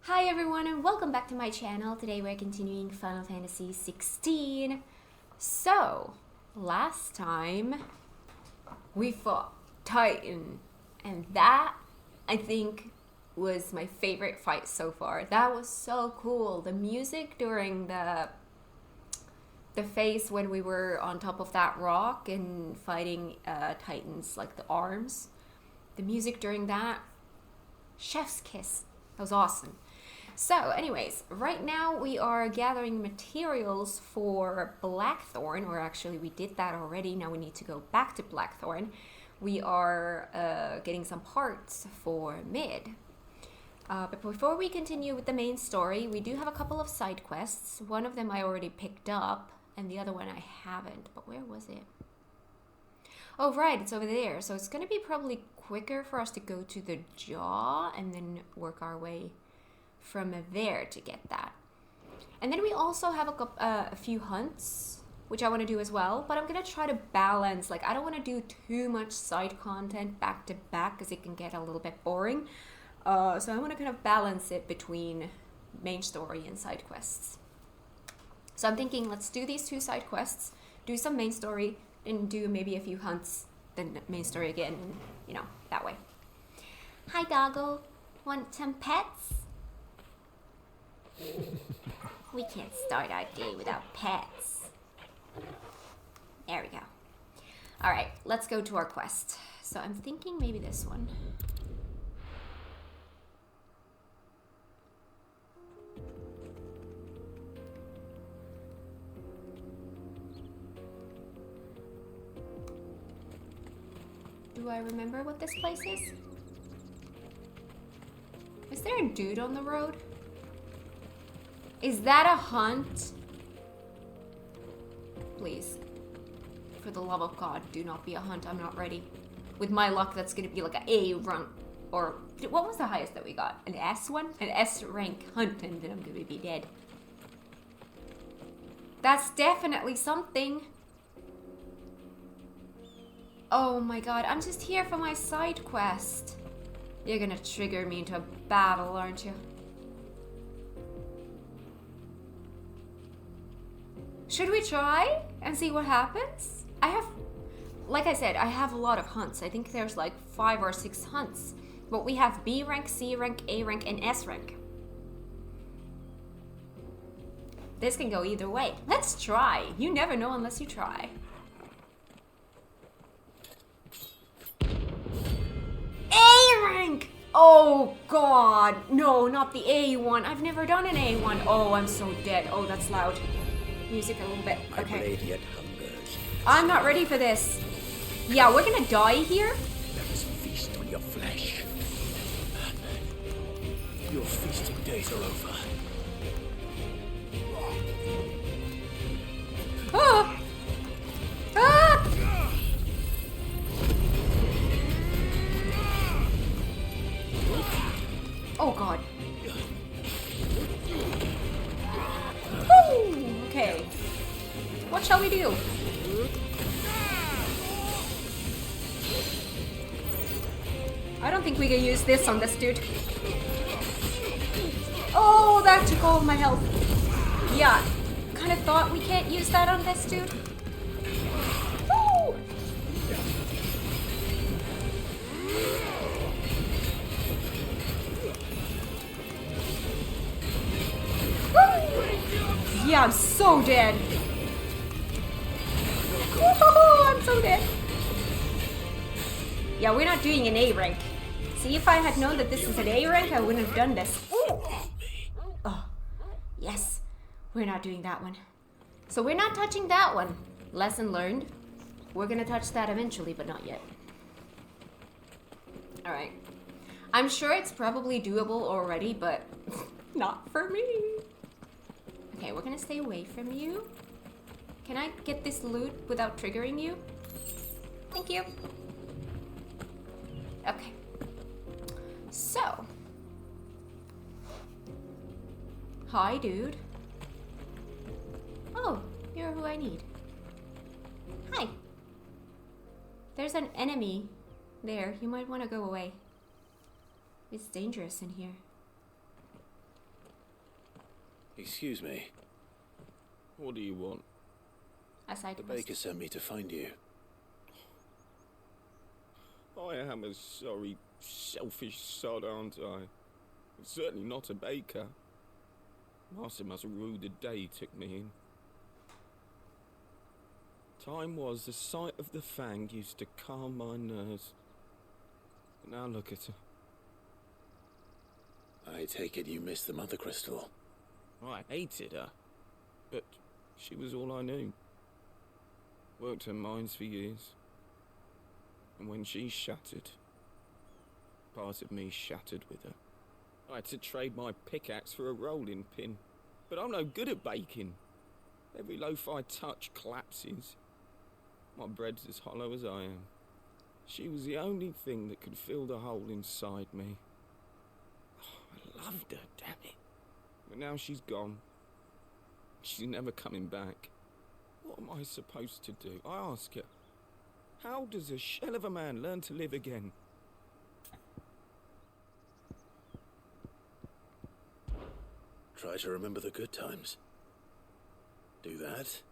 Hi everyone and welcome back to my channel. Today we're continuing Final Fantasy XVI. So, last time we fought Titan and that I think was my favorite fight so far. That was so cool. The music during the phase when we were on top of that rock and fighting Titans, like the arms. The music during that, chef's kiss. That was awesome. So anyways, right now we are gathering materials for Blackthorn, or actually we did that already, now we need to go back to Blackthorn. We are getting some parts for Mid. But before we continue with the main story, we do have a couple of side quests. One of them I already picked up, and the other one I haven't, but where was it? Oh right, it's over there, so it's going to be probably quicker for us to go to the jaw and then work our way from there to get that. And then we also have a few hunts which I want to do as well, but I'm gonna try to balance, like I don't want to do too much side content back to back because it can get a little bit boring, so I want to kind of balance it between main story and side quests. So I'm thinking let's do these two side quests, do some main story, and do maybe a few hunts, then main story again, and, you know, that way. Hi Doggo, want some pets? We can't start our day without pets. There we go. Alright, let's go to our quest. So I'm thinking maybe this one. Do I remember what this place is? Is there a dude on the road? Is that a hunt? Please. For the love of God, do not be a hunt. I'm not ready. With my luck, that's gonna be like an A rank. Or, what was the highest that we got? An S one? An S rank hunt, and then I'm gonna be dead. That's definitely something. Oh my God, I'm just here for my side quest. You're gonna trigger me into a battle, aren't you? Should we try and see what happens? Like I said, I have a lot of hunts. I think there's like 5 or 6 hunts. But we have B rank, C rank, A rank, and S rank. This can go either way. Let's try. You never know unless you try. A rank! Oh God, no, not the A one. I've never done an A one. Oh, I'm so dead. Oh, that's loud. Music a little bit. Okay. I'm not ready for this. Yeah, we're gonna die here. Let us feast on your flesh. Your feasting days are over. Ah! Ah! Oh God. Woo! Okay. What shall we do? I don't think we can use this on this dude. Oh, that took all of my health. Yeah, kind of thought we can't use that on this dude. Woo! Yeah, I'm so dead. Oh, I'm so dead. Yeah, we're not doing an A rank. See, if I had known that this is an A rank, I wouldn't have done this. Ooh. Oh, yes. We're not doing that one. So we're not touching that one. Lesson learned. We're gonna touch that eventually, but not yet. Alright. I'm sure it's probably doable already, but not for me. Okay, we're gonna stay away from you. Can I get this loot without triggering you? Thank you. Okay. So. Hi, dude. Oh, you're who I need. Hi. There's an enemy there. You might want to go away. It's dangerous in here. Excuse me. What do you want? A side The quest. baker sent me to find you. I am a sorry, selfish sod, aren't I? I'm certainly not a baker. Master must rue the day he took me in. Time was the sight of the fang used to calm my nerves. But now look at her. I take it you missed the mother crystal. I hated her, but she was all I knew. Worked her mines for years. And when she shattered, part of me shattered with her. I had to trade my pickaxe for a rolling pin. But I'm no good at baking. Every loaf I touch collapses. My bread's as hollow as I am. She was the only thing that could fill the hole inside me. Oh, I loved her, damn it. But now she's gone. She's never coming back. What am I supposed to do? I ask her. How does a shell of a man learn to live again? Try to remember the good times. Do that,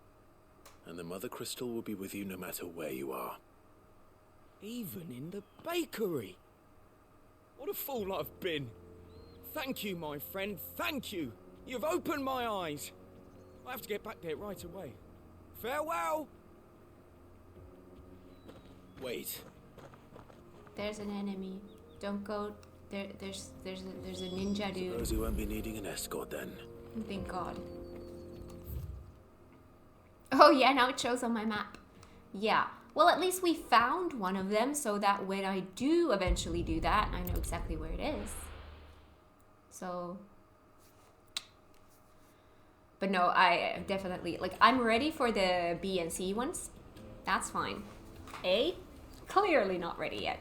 and the mother crystal will be with you no matter where you are. Even in the bakery. What a fool I've been. Thank you, my friend, thank you. You've opened my eyes. I have to get back there right away. Farewell! Wait. There's an enemy. Don't go. There's a ninja dude. Suppose you won't be needing an escort then. Thank God. Oh yeah, now it shows on my map. Yeah. Well, at least we found one of them, so that when I do eventually do that, I know exactly where it is. So. But no, I definitely, like, I'm ready for the B and C ones. That's fine. A? Clearly not ready yet.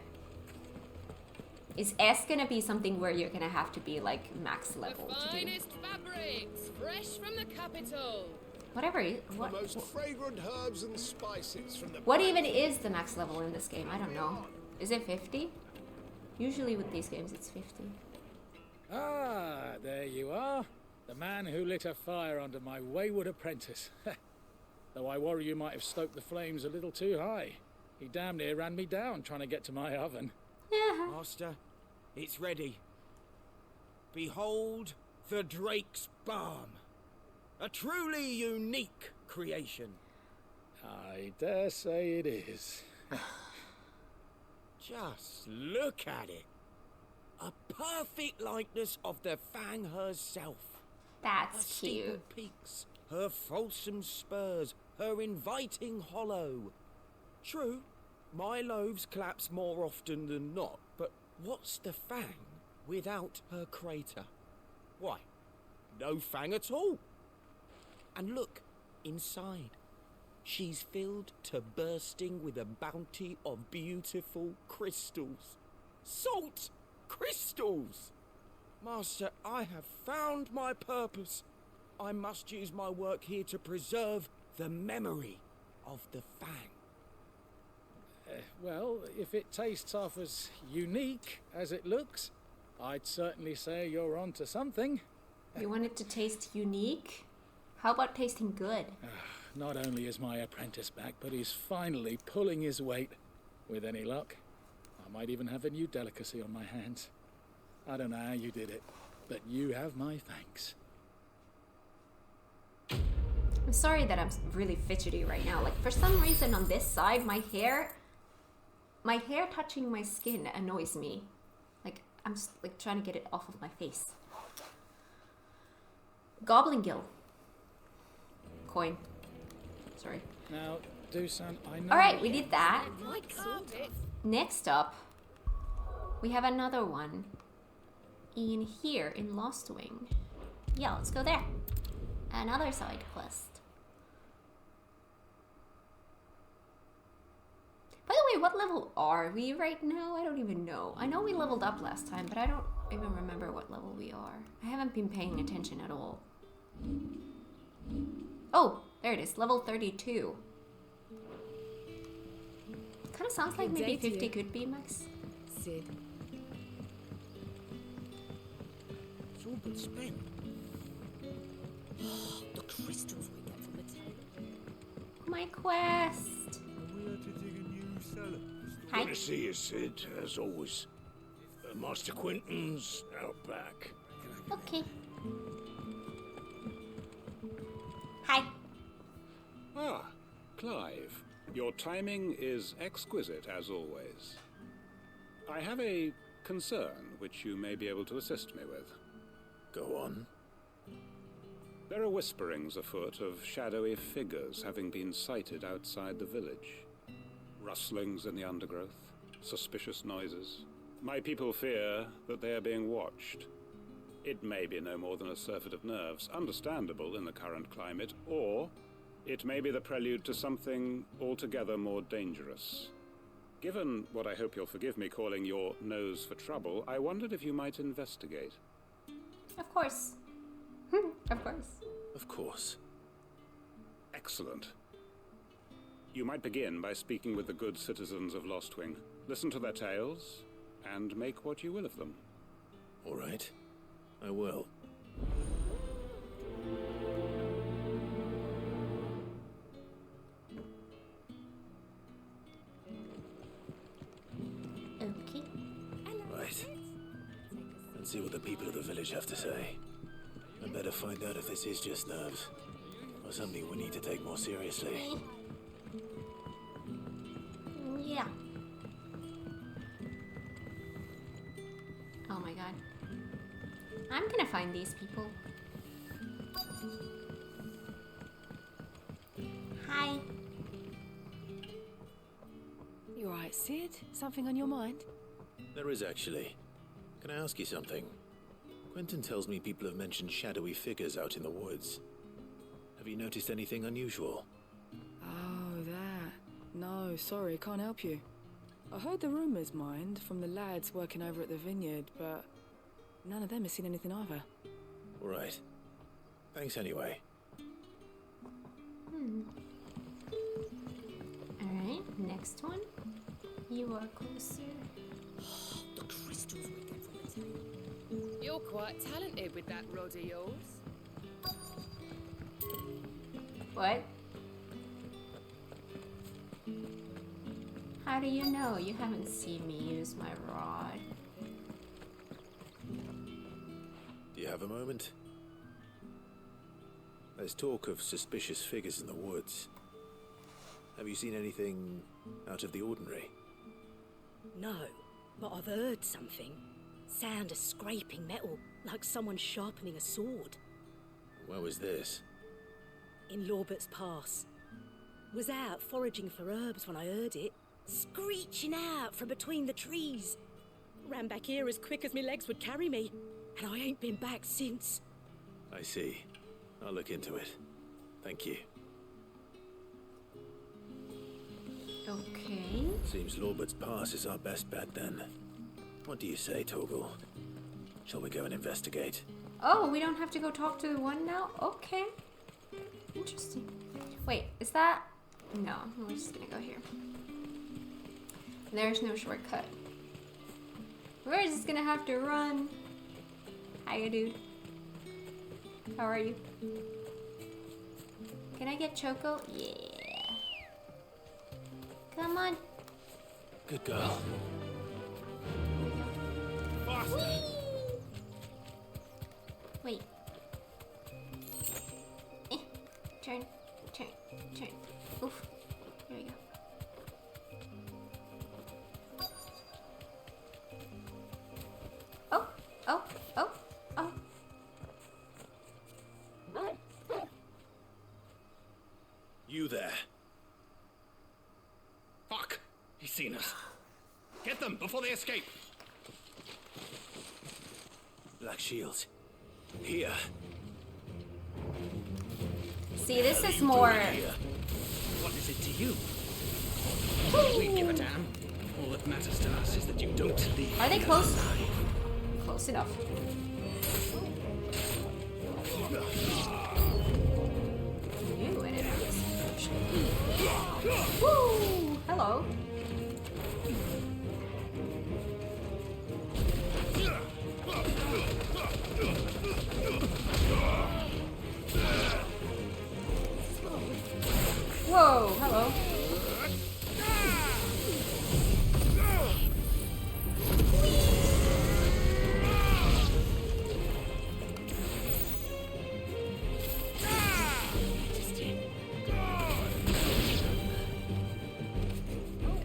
Is S gonna be something where you're gonna have to be, like, max level to do? Finest fabrics, fresh from the capital. Whatever. The most fragrant herbs and spices from the... What even is the max level in this game? I don't know. Is it 50? Usually with these games it's 50. Ah, there you are. The man who lit a fire under my wayward apprentice. Though I worry you might have stoked the flames a little too high. He damn near ran me down trying to get to my oven. Yeah. Master, it's ready. Behold the Drake's Balm. A truly unique creation. I dare say it is. Just look at it. A perfect likeness of the Fang herself. Her That's steeple cute. peaks, her fulsome spurs, her inviting hollow. True, my loaves collapse more often than not, but what's the Fang without her crater? Why, no Fang at all. And look, inside. She's filled to bursting with a bounty of beautiful crystals. Salt crystals! Master, I have found my purpose. I must use my work here to preserve the memory of the Fang. Well, if it tastes half as unique as it looks, I'd certainly say you're onto something. You want it to taste unique? How about tasting good? Not only is my apprentice back, but he's finally pulling his weight. With any luck, I might even have a new delicacy on my hands. I don't know how you did it, but you have my thanks. I'm sorry that I'm really fidgety right now. Like, for some reason on this side, my hair touching my skin annoys me. Like, I'm just, like, trying to get it off of my face. Goblin Gill. Coin. Sorry. Now, Dusan, I know... Alright, we did that. Like carpet. Next up, we have another one in here in Lost Wing. Yeah, let's go there. Another side quest. By the way, what level are we right now? I don't even know. I know we leveled up last time, but I don't even remember what level we are. I haven't been paying attention at all. Oh, there it is, level 32. Kind of sounds like maybe 50 could be max. Sid. It's all but spent. The crystals we get from the table. My quest. We are to dig a new cellar. Hi. Good to see you, Sid, as always. Master Quentin's out back. Okay. Hi. Ah, Clive. Your timing is exquisite, as always. I have a concern which you may be able to assist me with. Go on. There are whisperings afoot of shadowy figures having been sighted outside the village. Rustlings in the undergrowth, suspicious noises. My people fear that they are being watched. It may be no more than a surfeit of nerves, understandable in the current climate, or it may be the prelude to something altogether more dangerous. Given what I hope you'll forgive me calling your nose for trouble, I wondered if you might investigate. Of course. Of course. Of course. Excellent. You might begin by speaking with the good citizens of Lostwing. Listen to their tales, and make what you will of them. All right. I will. Okay. Right. Let's see what the people of the village have to say. I better find out if this is just nerves, or something we need to take more seriously. Yeah. Oh my god. I'm gonna find these people. Hi. You alright, Sid? Something on your mind? There is actually. Can I ask you something? Quentin tells me people have mentioned shadowy figures out in the woods. Have you noticed anything unusual? Oh, that. No, sorry, can't help you. I heard the rumours, mind, from the lads working over at the vineyard, but none of them has seen anything either. All right. Thanks anyway. Alright, next one. You are closer. The crystals we get from the table. You're quite talented with that rod of yours. What? How do you know? You haven't seen me use my rod. Do you have a moment? There's talk of suspicious figures in the woods. Have you seen anything out of the ordinary? No, but I've heard something. Sound of scraping metal, like someone sharpening a sword. Where was this? In Lorbert's Pass. Was out foraging for herbs when I heard it, screeching out from between the trees. Ran back here as quick as my legs would carry me, and I ain't been back since. I see. I'll look into it. Thank you. Okay. Seems Lorbert's Pass is our best bet then. What do you say, Torgal? Shall we go and investigate? Oh, we don't have to go talk to the one now? Okay. Interesting. Wait, is that... No, we're just gonna go here. There's no shortcut. We're just gonna have to run. Hiya, dude. How are you? Can I get Choco? Yeah. Come on. Good girl. Whee! Wait. Turn. Oof. There we go. Oh. You there. Fuck! He's seen us. Get them before they escape. Black Shields. Here. See, this is more... Here. What is it to you? We give a damn. All that matters to us is that you don't leave. Are they close? Close enough. New enemies. Woo! Hello. Whoa, hello.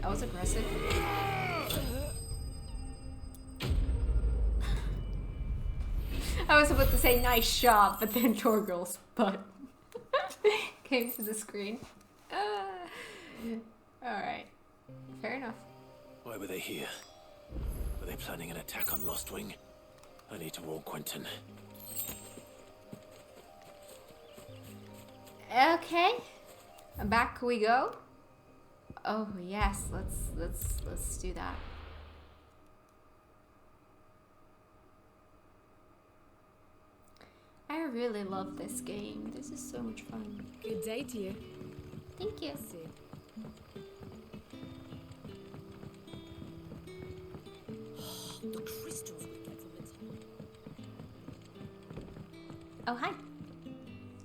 That was aggressive. I was about to say nice shot, but then Torgal's butt came to the screen. Alright. Fair enough. Why were they here? Were they planning an attack on Lost Wing? I need to warn Quentin. Okay. Back we go. Oh yes, let's do that. I really love this game. This is so much fun. Good day to you. Thank you. The crystals we get from the town. Oh hi.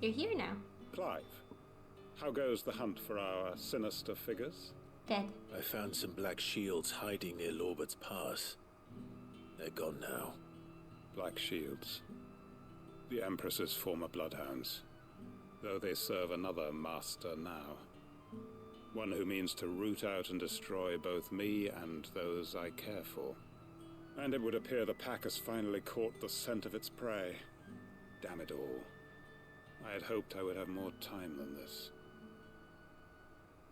You're here now. Clive, how goes the hunt for our sinister figures? Dead. I found some black shields hiding near Lorbert's Pass. They're gone now. Black Shields. The Empress's former bloodhounds. Though they serve another master now. One who means to root out and destroy both me and those I care for. And it would appear the pack has finally caught the scent of its prey. Damn it all. I had hoped I would have more time than this.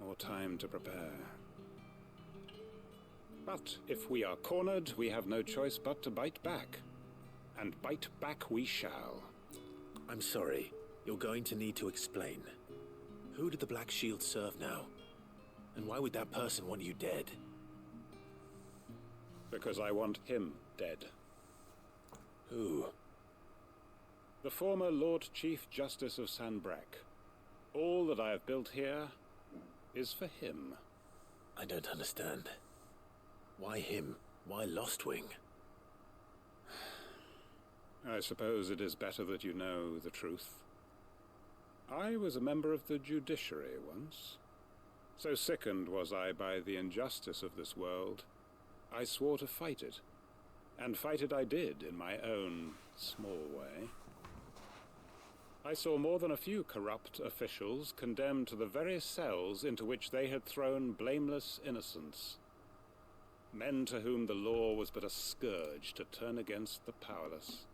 More time to prepare. But if we are cornered, we have no choice but to bite back. And bite back we shall. I'm sorry. You're going to need to explain. Who did the Black Shield serve now? And why would that person want you dead? Because I want him dead. Who? The former Lord Chief Justice of Sanbreque. All that I have built here is for him. I don't understand. Why him? Why Lost Wing? I suppose it is better that you know the truth. I was a member of the judiciary once. So sickened was I by the injustice of this world, I swore to fight it. And fight it I did in my own small way. I saw more than a few corrupt officials condemned to the very cells into which they had thrown blameless innocents. Men to whom the law was but a scourge to turn against the powerless.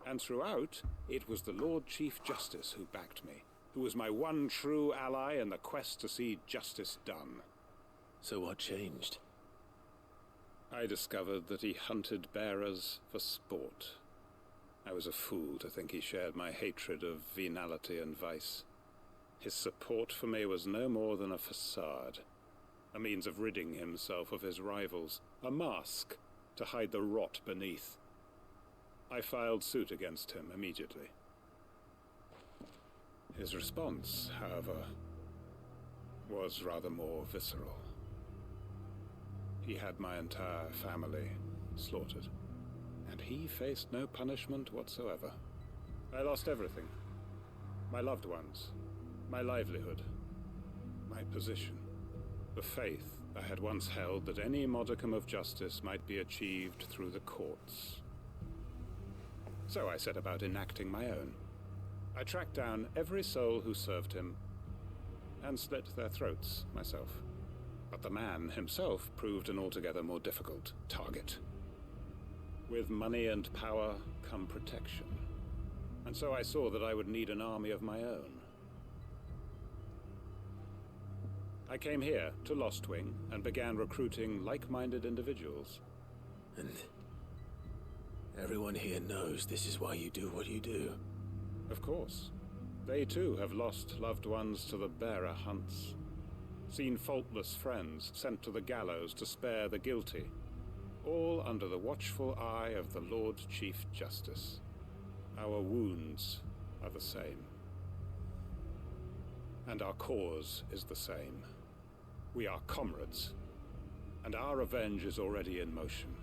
And throughout, it was the Lord Chief Justice who backed me, who was my one true ally in the quest to see justice done. So what changed? I discovered that he hunted bearers for sport. I was a fool to think he shared my hatred of venality and vice. His support for me was no more than a facade, a means of ridding himself of his rivals, a mask to hide the rot beneath. I filed suit against him immediately. His response, however, was rather more visceral. He had my entire family slaughtered, and he faced no punishment whatsoever. I lost everything. My loved ones, my livelihood, my position, the faith I had once held that any modicum of justice might be achieved through the courts. So I set about enacting my own. I tracked down every soul who served him, and slit their throats myself. But the man himself proved an altogether more difficult target. With money and power come protection, and so I saw that I would need an army of my own. I came here to Lost Wing and began recruiting like-minded individuals. And everyone here knows this is why you do what you do. Of course. They too have lost loved ones to the bearer hunts. Seen faultless friends sent to the gallows to spare the guilty. All under the watchful eye of the Lord Chief Justice. Our wounds are the same. And our cause is the same. We are comrades. And our revenge is already in motion.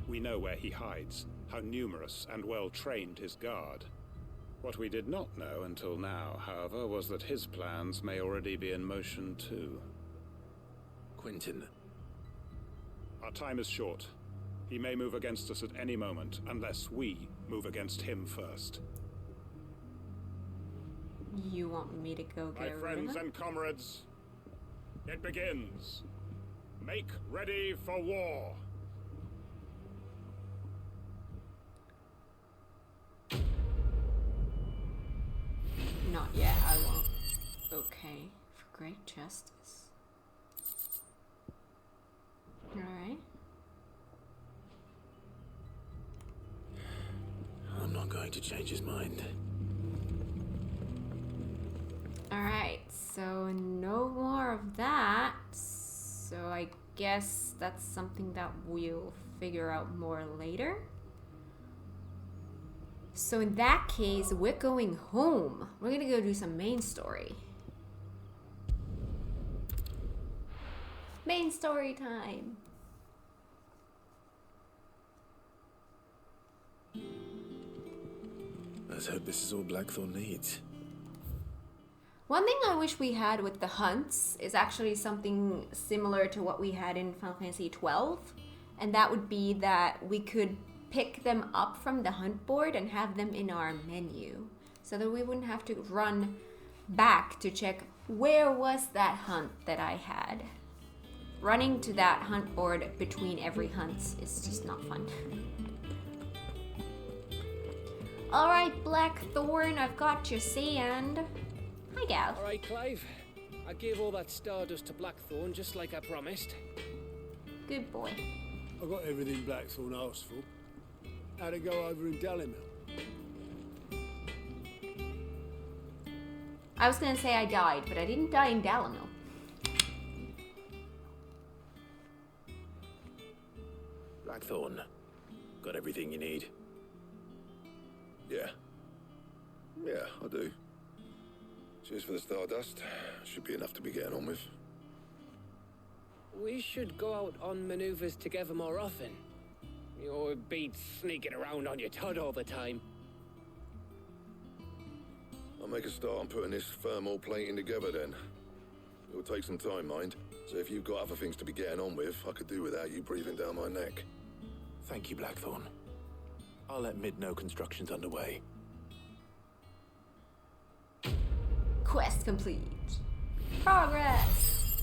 We know where he hides, how numerous and well-trained his guard. What we did not know until now, however, was that his plans may already be in motion too. Quentin. Our time is short. He may move against us at any moment, unless we move against him first. You want me to go My get friends Runa? and comrades, it begins. Make ready for war. Not yet, I won't. Okay, for great justice. Alright. I'm not going to change his mind. Alright, so no more of that. So I guess that's something that we'll figure out more later. So in that case, we're going home. We're gonna go do some main story. Main story time. Let's hope this is all Blackthorn needs. One thing I wish we had with the hunts is actually something similar to what we had in Final Fantasy XII. And that would be that we could pick them up from the hunt board and have them in our menu. So that we wouldn't have to run back to check where was that hunt that I had. Running to that hunt board between every hunt is just not fun. Alright, Blackthorn, I've got your sand. Hi, gal. All right, Clive. I gave all that stardust to Blackthorn just like I promised. Good boy. I got everything Blackthorn asked for. How'd it go over in Dalimil? I was gonna say I died, but I didn't die in Dalimil. Blackthorn, got everything you need? Yeah. Yeah, I do. Cheers for the stardust. Should be enough to be getting on with. We should go out on maneuvers together more often. You'll be sneaking around on your Todd all the time. I'll make a start on putting this thermal plating together then. It'll take some time, mind. So if you've got other things to be getting on with, I could do without you breathing down my neck. Thank you, Blackthorn. I'll let Mid know construction's underway. Quest complete. Progress.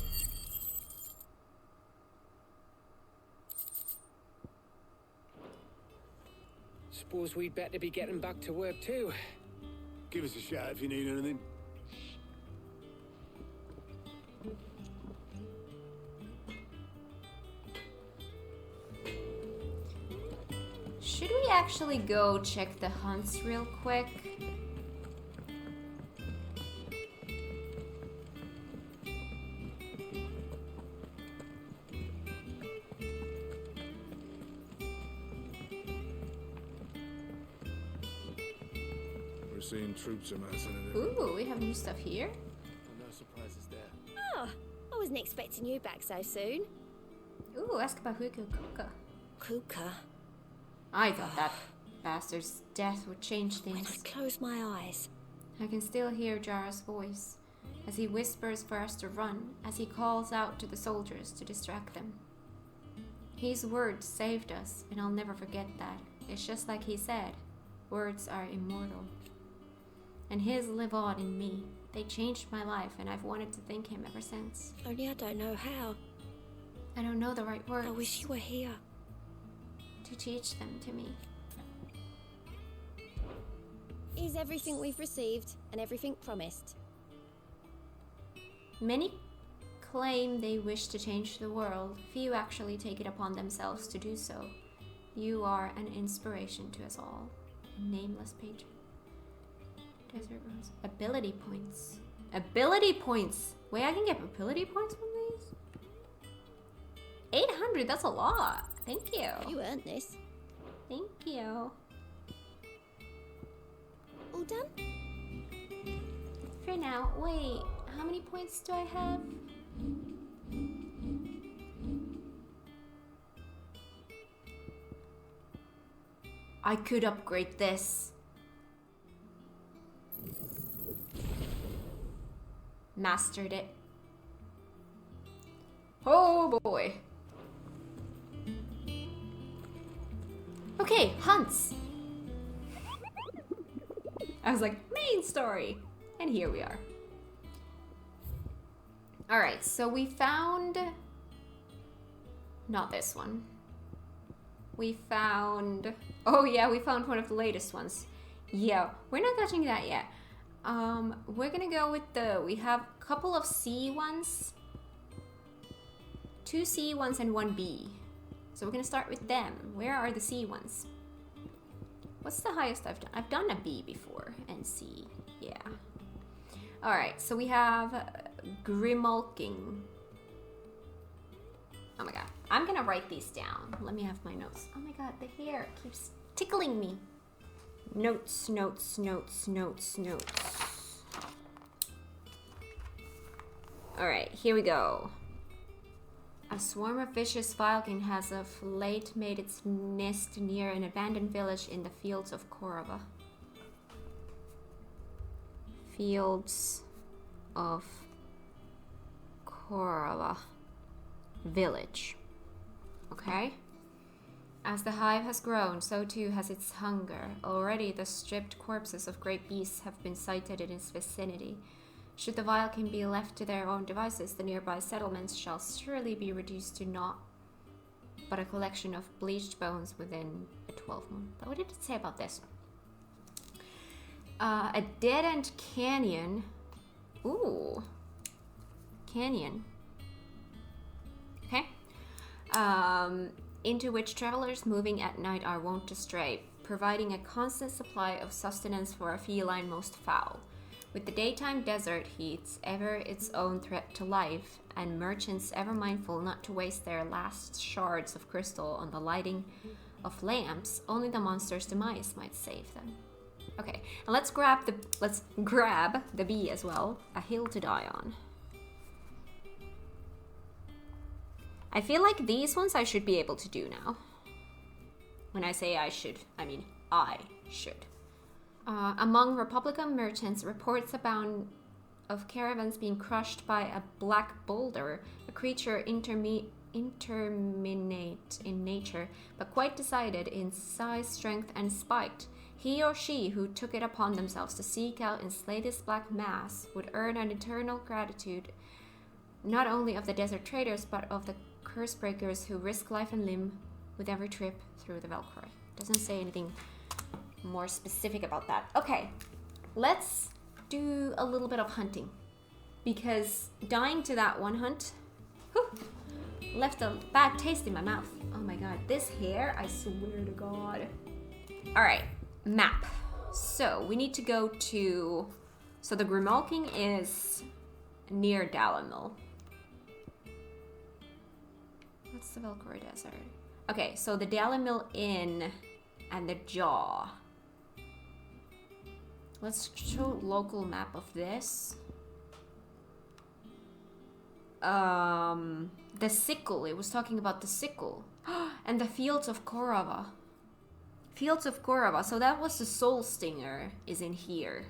Suppose we'd better be getting back to work too. Give us a shout if you need anything. Should we actually go check the hunts real quick? We're seeing troops amassing in Ooh, we have new stuff here. No surprises there. Oh, I wasn't expecting you back so soon. Ooh, ask about Kuka. Kuka? I thought that bastard's death would change When I things. close my eyes, I can still hear Jara's voice as he whispers for us to run, as he calls out to the soldiers to distract them. His words saved us, and I'll never forget that. It's just like he said, words are immortal. And his live on in me. They changed my life, and I've wanted to thank him ever since. only I don't know how. I don't know the right words I wish you were here. to teach them to me. Is everything we've received and everything promised? Many claim they wish to change the world. Few actually take it upon themselves to do so. You are an inspiration to us all. A nameless patron. Desert Rose. Ability points. Ability points! Wait, I can get ability points from these? 800, that's a lot. Thank you. You earned this. Thank you. All done? For now, wait, how many points do I have? I could upgrade this. Mastered it. Oh boy. Okay, hunts. I was like, main story. And here we are. Alright, so we found... Not this one. We found... Oh yeah, we found one of the latest ones. Yeah, we're not touching that yet. We're gonna go with the... We have a couple of C ones. 2 C ones and 1 B. So we're gonna start with them. Where are the C ones? What's the highest I've done? I've done a B before and C. Yeah. Alright, so we have Grimulking. Oh my god. I'm gonna write these down. Let me have my notes. Oh my god, the hair keeps tickling me. Notes, notes, notes, notes, notes. Alright, here we go. A swarm of vicious falcon has of late made its nest near an abandoned village in the fields of Korova. Fields of Korova village. Okay. As the hive has grown, so too has its hunger. Already the stripped corpses of great beasts have been sighted in its vicinity. Should the Vilkin be left to their own devices, the nearby settlements shall surely be reduced to naught but a collection of bleached bones within a 12-month. But what did it say about this? A dead-end canyon. Ooh. Canyon. Okay. Into which travelers moving at night are wont to stray, providing a constant supply of sustenance for a feline most foul. With the daytime desert heats ever its own threat to life, and merchants ever mindful not to waste their last shards of crystal on the lighting of lamps, only the monster's demise might save them. Okay, and let's grab the B as well. A hill to die on. I feel like these ones I should be able to do now. When I say I should, I mean I should. Among Republican merchants, reports abound of caravans being crushed by a black boulder, a creature interminate in nature, but quite decided in size, strength, and spite. He or she who took it upon themselves to seek out and slay this black mass would earn an eternal gratitude, not only of the desert traders, but of the curse breakers who risk life and limb with every trip through the Velcroy. Doesn't say anything more specific about that. Okay, let's do a little bit of hunting, because dying to that one hunt left a bad taste in my mouth. Oh my god, this hair, I swear to god. Alright, map. So we need to go to... So the Grimulking is near Dalamil. What's the Velcroy Desert? Okay, so the Dalamil Inn and the Jaw. Let's show local map of this. The sickle. It was talking about the sickle. And the fields of Korova. Fields of Korova. So that was the Soul Stinger is in here.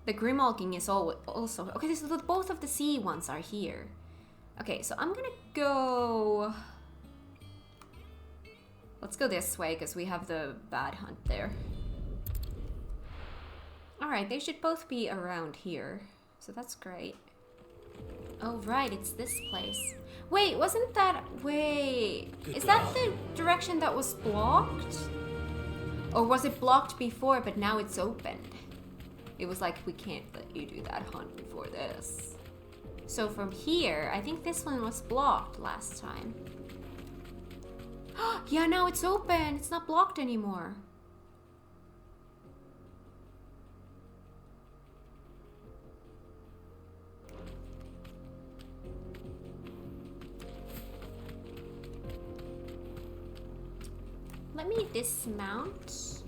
The Grimulking is also... Okay, so both of the sea ones are here. Okay, so I'm gonna go... Let's go this way, because we have the bad hunt there. Alright, they should both be around here. So that's great. Oh, right, it's this place. Wait, wasn't that... Wait... Is that the direction that was blocked? Or was it blocked before, but now it's opened? It was like, we can't let you do that hunt before this. So from here, I think this one was blocked last time. Yeah, now it's open. It's not blocked anymore. Let me dismount.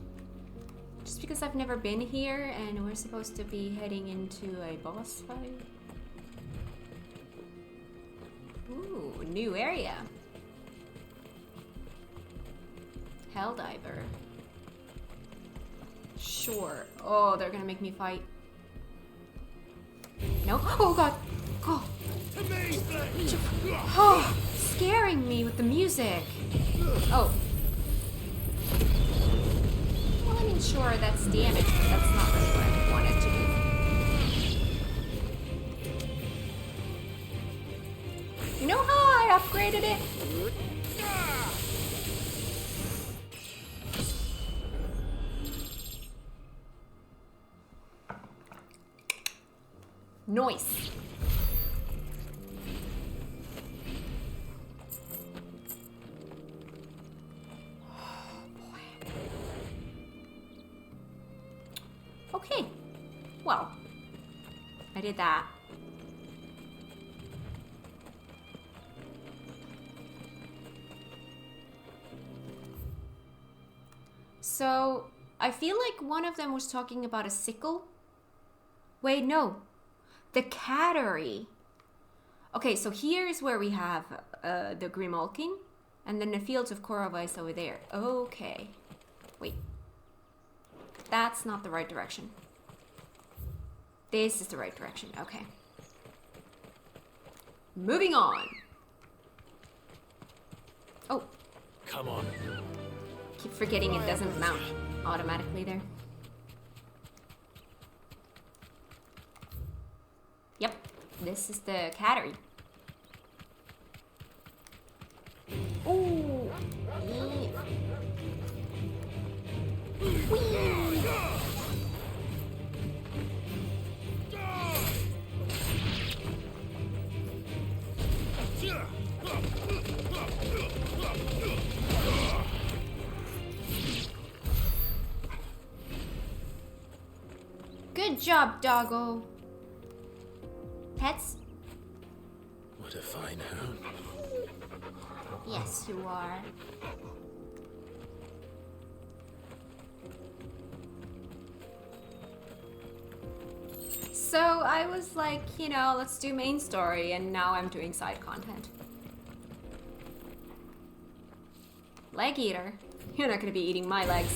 Just because I've never been here and we're supposed to be heading into a boss fight. Ooh, new area. Helldiver. sure. Oh, they're gonna make me fight. No. Oh god. Oh. Oh, scaring me with the music. Oh. Well, I mean, sure, that's damage, but that's not really where I want it to be. You know how I upgraded it? Noise. Okay. Well, I did that. So, I feel like one of them was talking about a sickle. Wait, no. The cattery. Okay, so here's where we have the Grimalkin, and then the fields of Korova is over there. Okay. Wait. That's not the right direction. This is the right direction. Okay. Moving on. Oh. Come on. Keep forgetting it doesn't mount automatically there. Yep, this is the cattery. Ooh. Yeah. Whee. Good job, doggo. Pets? What a fine hound. Yes, you are. So I was like, you know, let's do main story, and now I'm doing side content. Leg eater? You're not gonna be eating my legs.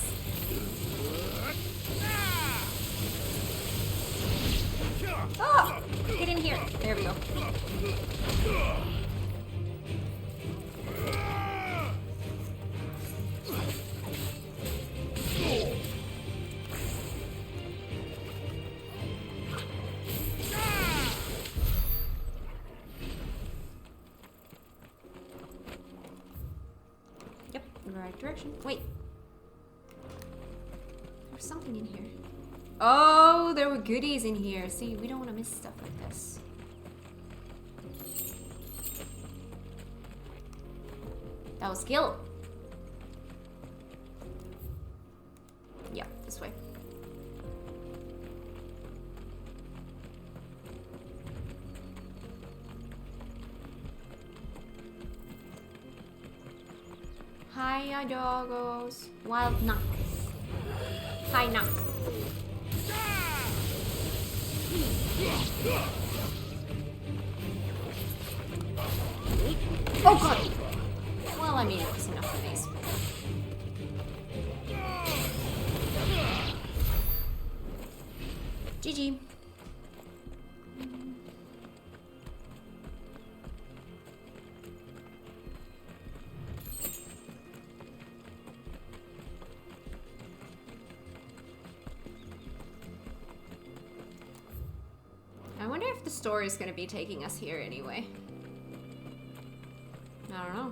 Oh! Get in here. There we go. Yep, in the right direction. Wait. There's something in here. Oh, there were goodies in here. See, we don't want to miss stuff like this. That was Gil. Yeah, this way. Hiya, doggos. Wild knock. Hi, knock. Oh god! Well, I mean, it was enough for these. GG. I wonder if the story is going to be taking us here anyway. I don't know.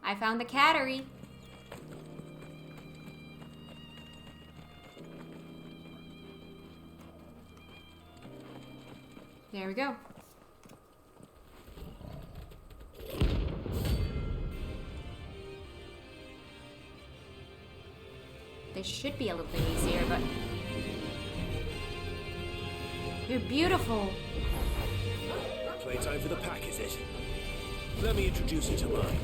I found the cattery. There we go. This should be a little bit easier, but... You're beautiful. Playtime for the pack, is it? Let me introduce you to mine.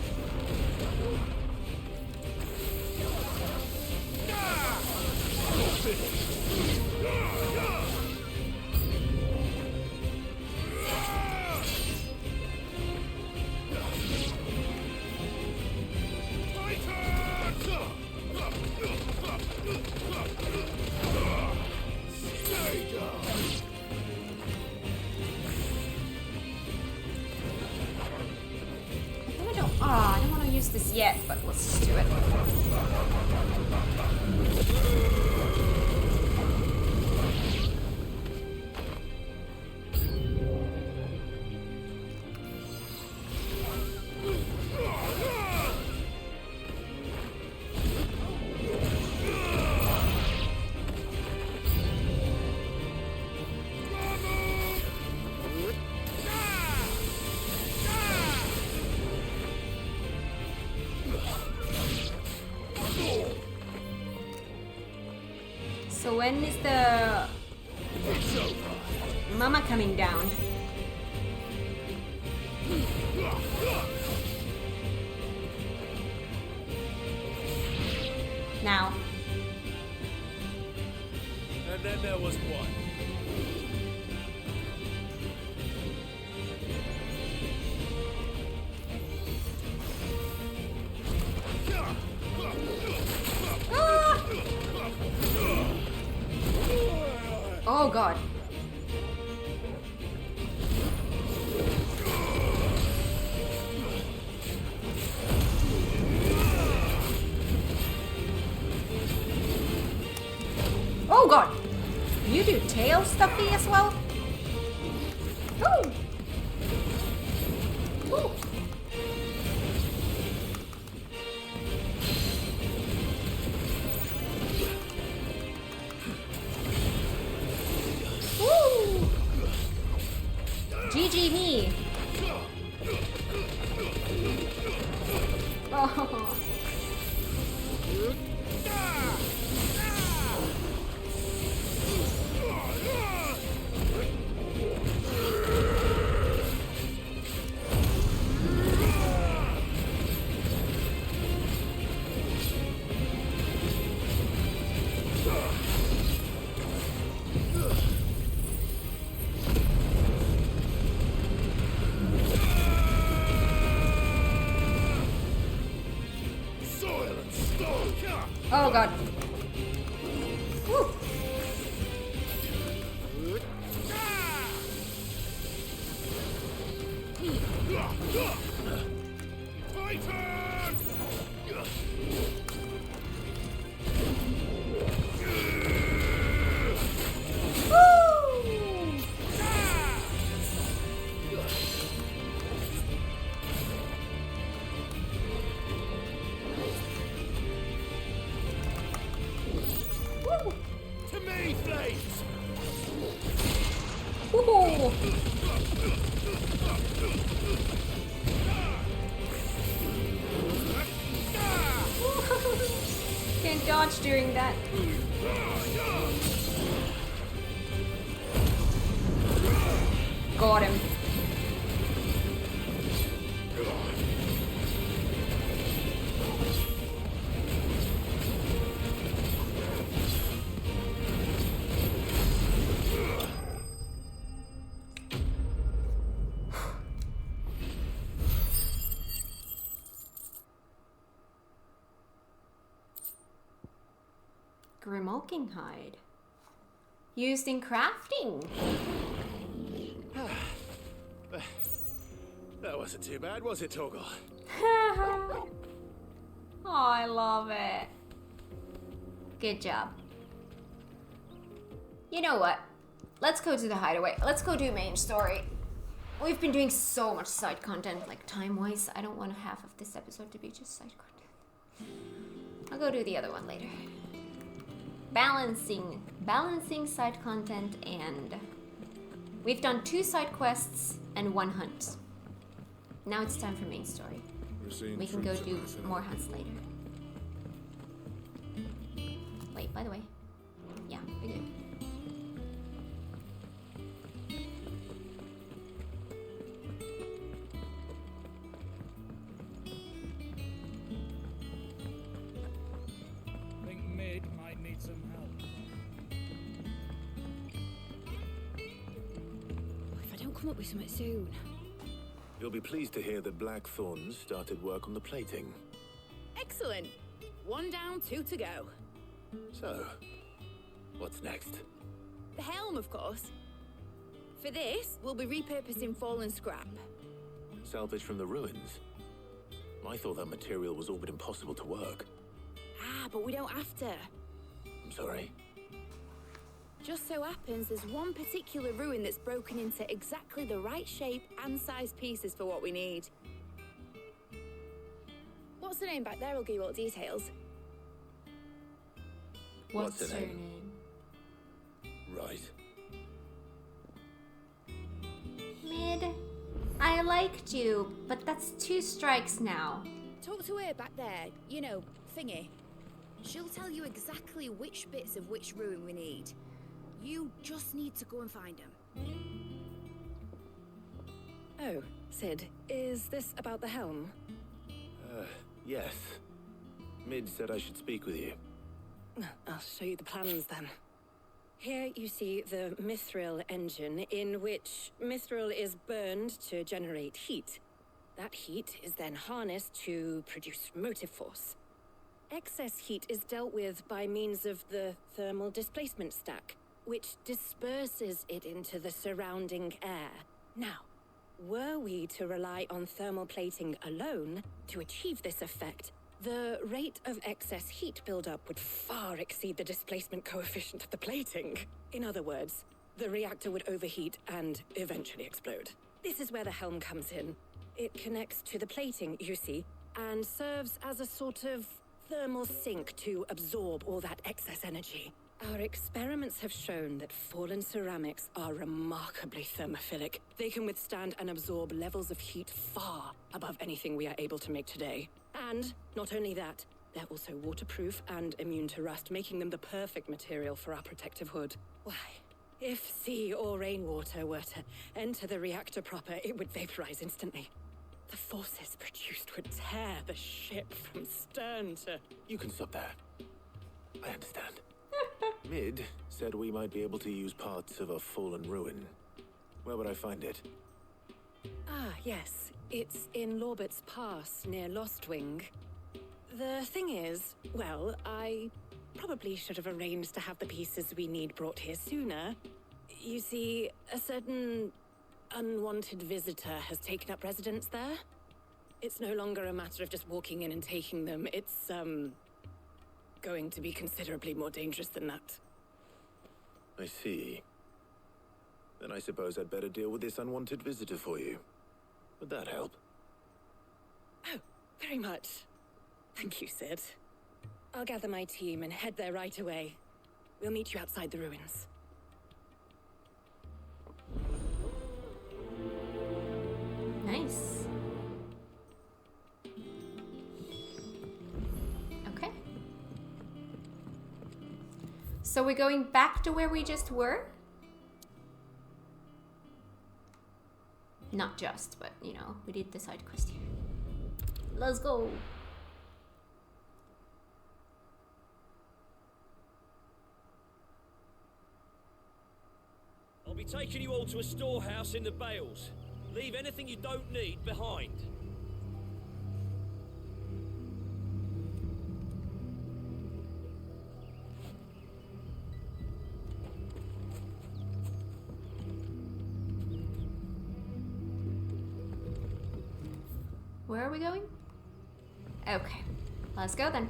use this yet, but let's just do it. So when is the mama coming down? Now. And then there was one. Oh god. Oh god. You do tail stuffy as well? Ooh. Ooh. Woo! GG me. Oh. Oh god. Woo. To me, Flames! Woohoo! Can't dodge during that. Got him. Grimoking hide. Used in crafting. That wasn't too bad, was it, Torgal? Oh, I love it. Good job. You know what? Let's go to the hideaway. Let's go do main story. We've been doing so much side content, like time-wise. I don't want half of this episode to be just side content. I'll go do the other one later. Balancing side content, and we've done 2 side quests and 1 hunt. Now it's time for main story. We can go do more hunts later. Wait, by the way. Yeah, we're good. I think Mid might need some help. If I don't come up with something soon. You'll be pleased to hear that Blackthorn's started work on the plating. Excellent. 1 down, 2 to go. So, what's next? The helm, of course. For this, we'll be repurposing fallen scrap. Salvage from the ruins? I thought that material was all but impossible to work. Ah, but we don't have to. I'm sorry. Just so happens there's one particular ruin that's broken into exactly the right shape and size pieces for what we need. What's the name back there? I'll give you all the details. What's her name? name? Right. Mid, I liked you, but that's 2 strikes now. Talk to her back there, you know, thingy. She'll tell you exactly which bits of which ruin we need. You just need to go and find them. Oh, Sid, is this about the helm? Yes. Mid said I should speak with you. I'll show you the plans then. Here you see the mithril engine, in which mithril is burned to generate heat. That heat is then harnessed to produce motive force. Excess heat is dealt with by means of the thermal displacement stack, which disperses it into the surrounding air. Now, were we to rely on thermal plating alone to achieve this effect, the rate of excess heat buildup would far exceed the displacement coefficient of the plating. In other words, the reactor would overheat and eventually explode. This is where the helm comes in. It connects to the plating, you see, and serves as a sort of thermal sink to absorb all that excess energy. Our experiments have shown that fallen ceramics are remarkably thermophilic. They can withstand and absorb levels of heat far above anything we are able to make today. And not only that, they're also waterproof and immune to rust, making them the perfect material for our protective hood. Why, if sea or rainwater were to enter the reactor proper, it would vaporize instantly. The forces produced would tear the ship from stern to... You can stop there. I understand. Mid said we might be able to use parts of a fallen ruin. Where would I find it? Ah, yes. It's in Lorbert's Pass, near Lostwing. The thing is, well, I probably should have arranged to have the pieces we need brought here sooner. You see, a certain unwanted visitor has taken up residence there. It's no longer a matter of just walking in and taking them. It's, going to be considerably more dangerous than that. I see. Then I suppose I'd better deal with this unwanted visitor for you. Would that help? Oh, very much. Thank you, Sid. I'll gather my team and head there right away. We'll meet you outside the ruins. Nice. Okay. So we're going back to where we just were? Not just, but you know, we did the side quest here. Let's go. I'll be taking you all to a storehouse in the Bales. Leave anything you don't need behind. Where are we going? Okay, let's go then.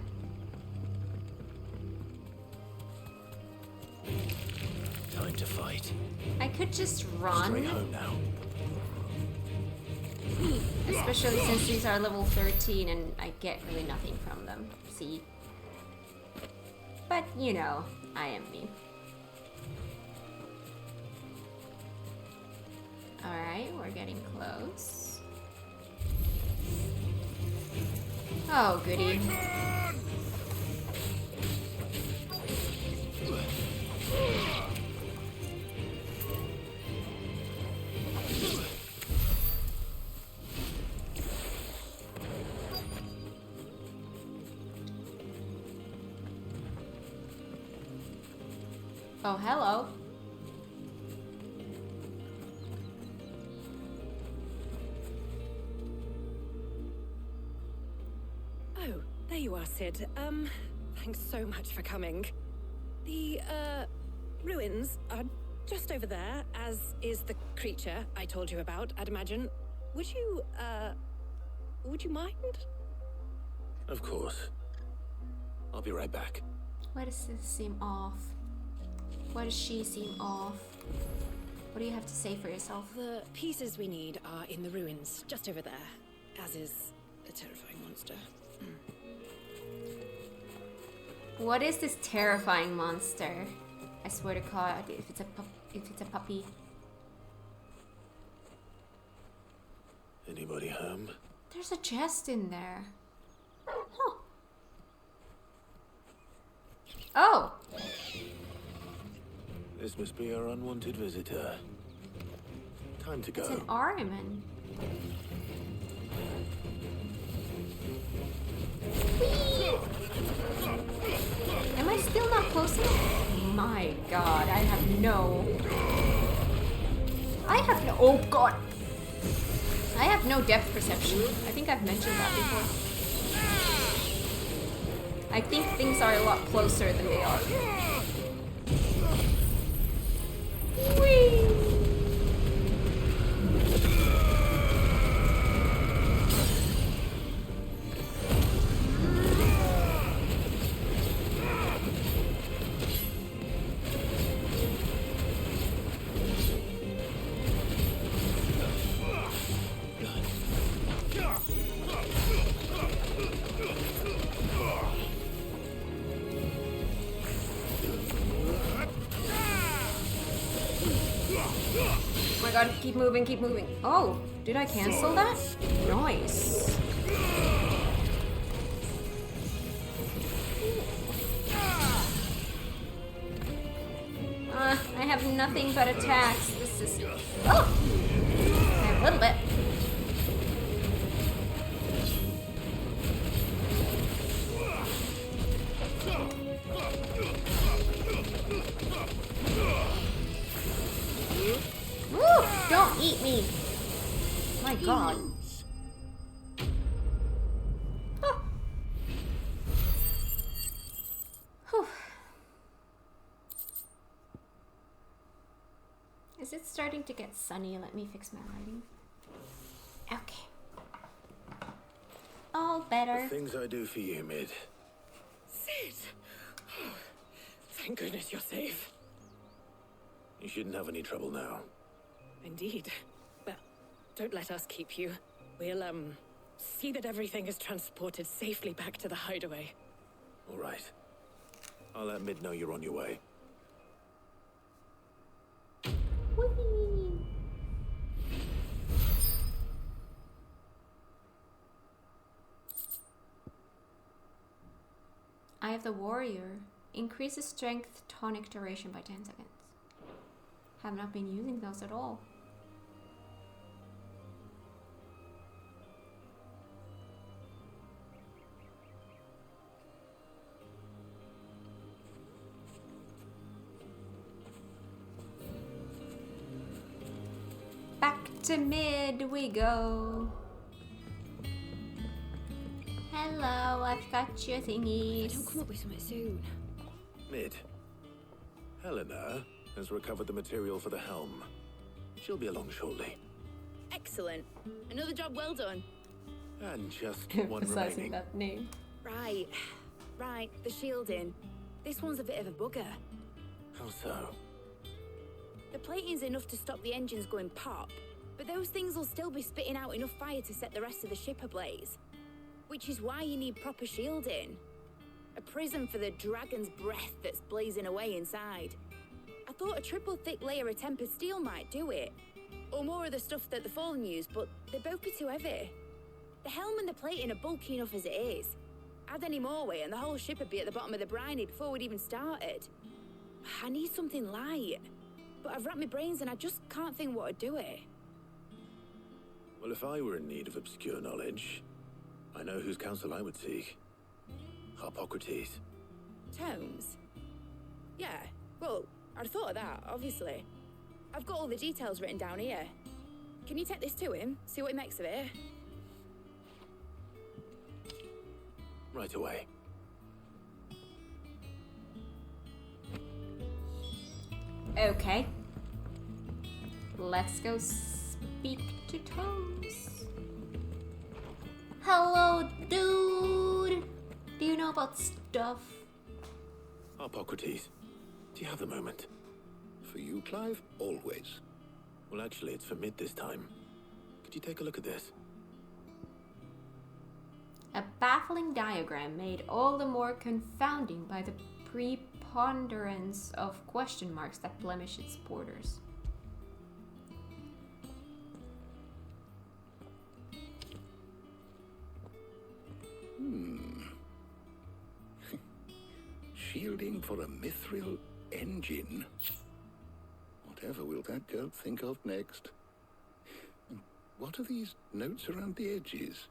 Time to fight. I could just run. Straight home now. Especially since these are level 13 and I get really nothing from them. See? But, you know, I am me. Alright, we're getting close. Oh, goody. Oh, hello. Oh, there you are, Sid. Thanks so much for coming. The, ruins are just over there, as is the creature I told you about, I'd imagine. Would you mind? Of course. I'll be right back. Why does this seem off? Why does she seem off? What do you have to say for yourself? The pieces we need are in the ruins, just over there. As is a terrifying monster. What is this terrifying monster? I swear to God, if it's a puppy. Anybody home? There's a chest in there. Huh. Oh! This must be our unwanted visitor. Time to go. It's an Armin. Whee! Am I still not close enough? My God, I have no... Oh God! I have no depth perception. I think I've mentioned that before. I think things are a lot closer than they are. Whee! Oh my God, keep moving, keep moving. Oh, did I cancel that? Nice. I have nothing but attacks. This is... Oh! A little bit. Woo! Don't eat me! My God. Oh. Whew. Is it starting to get sunny? Let me fix my lighting. Okay. All better. The things I do for you, Mid. Sid! Oh, thank goodness you're safe. You shouldn't have any trouble now. Indeed. Well, don't let us keep you. We'll, see that everything is transported safely back to the hideaway. All right. I'll let Mid know you're on your way. Whee! Eye of the Warrior. Increases strength tonic duration by 10 seconds. Have not been using those at all. Back to Mid we go. Hello, I've got your thingies. Don't come up with something soon. Mid. Helena has recovered the material for the helm. She'll be along shortly. Excellent. Another job well done. And just one Emphasizing remaining. that name. Right, the shielding. This one's a bit of a bugger. How so? The plating's enough to stop the engines going pop, but those things will still be spitting out enough fire to set the rest of the ship ablaze. Which is why you need proper shielding. A prison for the dragon's breath that's blazing away inside. I thought a triple thick layer of tempered steel might do it. Or more of the stuff that the Fallen use, but they'd both be too heavy. The helm and the plating are bulky enough as it is. Add any more weight and the whole ship would be at the bottom of the briny before we'd even started. I need something light. But I've racked my brains and I just can't think what would do it. Well, if I were in need of obscure knowledge, I know whose counsel I would seek. Harpocrates. Tomes? Yeah, well, I'd thought of that, obviously. I've got all the details written down here. Can you take this to him, see what he makes of it? Right away. Okay. Let's go speak to Tomes. Hello, dude. Do you know about stuff? Hippocrates, do you have a moment? For you, Clive? Always. Well, actually, it's for mid this time. Could you take a look at this? A baffling diagram made all the more confounding by the preponderance of question marks that blemish its borders. Shielding for a mithril engine. Whatever will that girl think of next? What are these notes around the edges?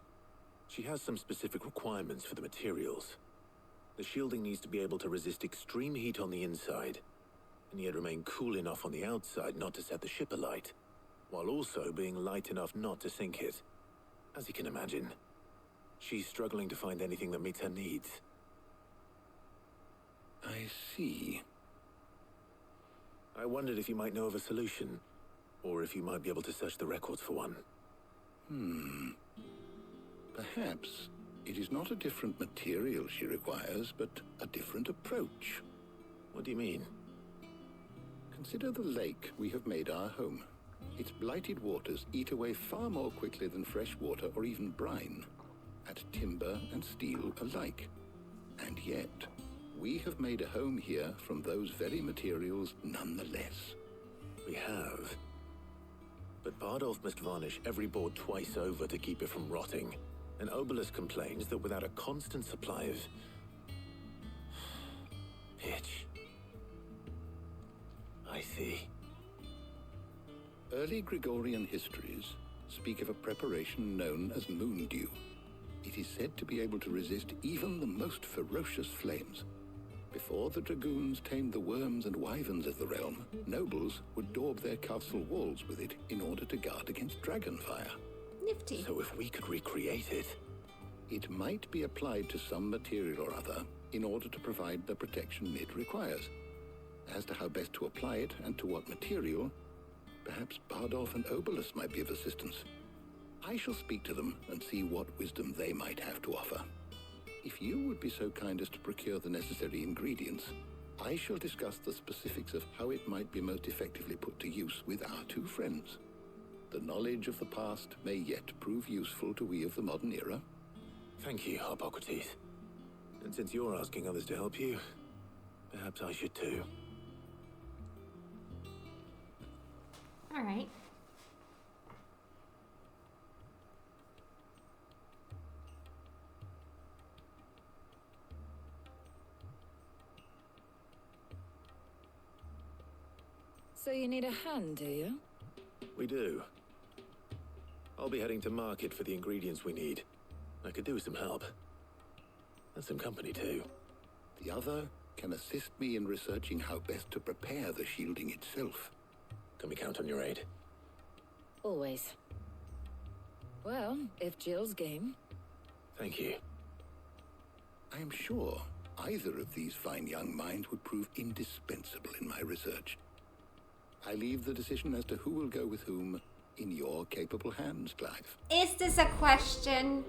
She has some specific requirements for the materials. The shielding needs to be able to resist extreme heat on the inside, and yet remain cool enough on the outside not to set the ship alight, while also being light enough not to sink it. As you can imagine, she's struggling to find anything that meets her needs. I see. I wondered if you might know of a solution, or if you might be able to search the records for one. Perhaps it is not a different material she requires, but a different approach. What do you mean? Consider the lake we have made our home. Its blighted waters eat away far more quickly than fresh water or even brine, at timber and steel alike. And yet, we have made a home here from those very materials nonetheless. We have. But Bardolph must varnish every board twice over to keep it from rotting. And Obelus complains that without a constant supply of pitch. I see. Early Gregorian histories speak of a preparation known as moon dew. It is said to be able to resist even the most ferocious flames. Before the dragoons tamed the worms and wyverns of the realm, nobles would daub their castle walls with it in order to guard against dragonfire. Nifty. So if we could recreate it... It might be applied to some material or other in order to provide the protection it requires. As to how best to apply it and to what material, perhaps Bardolph and Obelus might be of assistance. I shall speak to them and see what wisdom they might have to offer. If you would be so kind as to procure the necessary ingredients, I shall discuss the specifics of how it might be most effectively put to use with our two friends. The knowledge of the past may yet prove useful to we of the modern era. Thank you, Hippocrates. And since you're asking others to help you, perhaps I should too. All right. So you need a hand, do you? We do. I'll be heading to market for the ingredients we need. I could do with some help. And some company too. The other can assist me in researching how best to prepare the shielding itself. Can we count on your aid? Always. Well, if Jill's game. Thank you. I am sure either of these fine young minds would prove indispensable in my research. I leave the decision as to who will go with whom in your capable hands, Clive. Is this a question?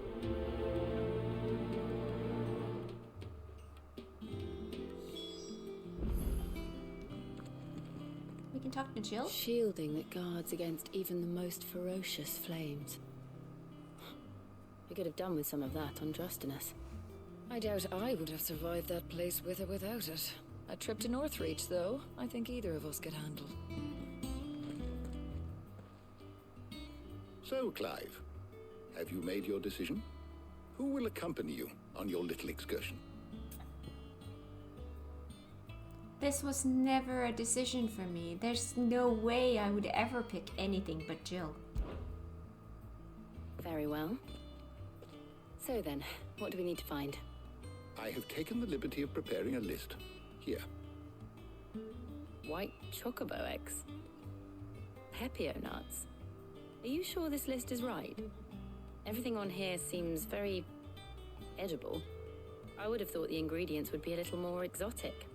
We can talk to Jill. Shielding that guards against even the most ferocious flames. We could have done with some of that on Drustinus. I doubt I would have survived that place with or without it. A trip to Northreach, though, I think either of us could handle. So, Clive, have you made your decision? Who will accompany you on your little excursion? This was never a decision for me. There's no way I would ever pick anything but Jill. Very well. So then, what do we need to find? I have taken the liberty of preparing a list. Here. White chocobo eggs. Pepio nuts. Are you sure this list is right? Everything on here seems very edible. I would have thought the ingredients would be a little more exotic.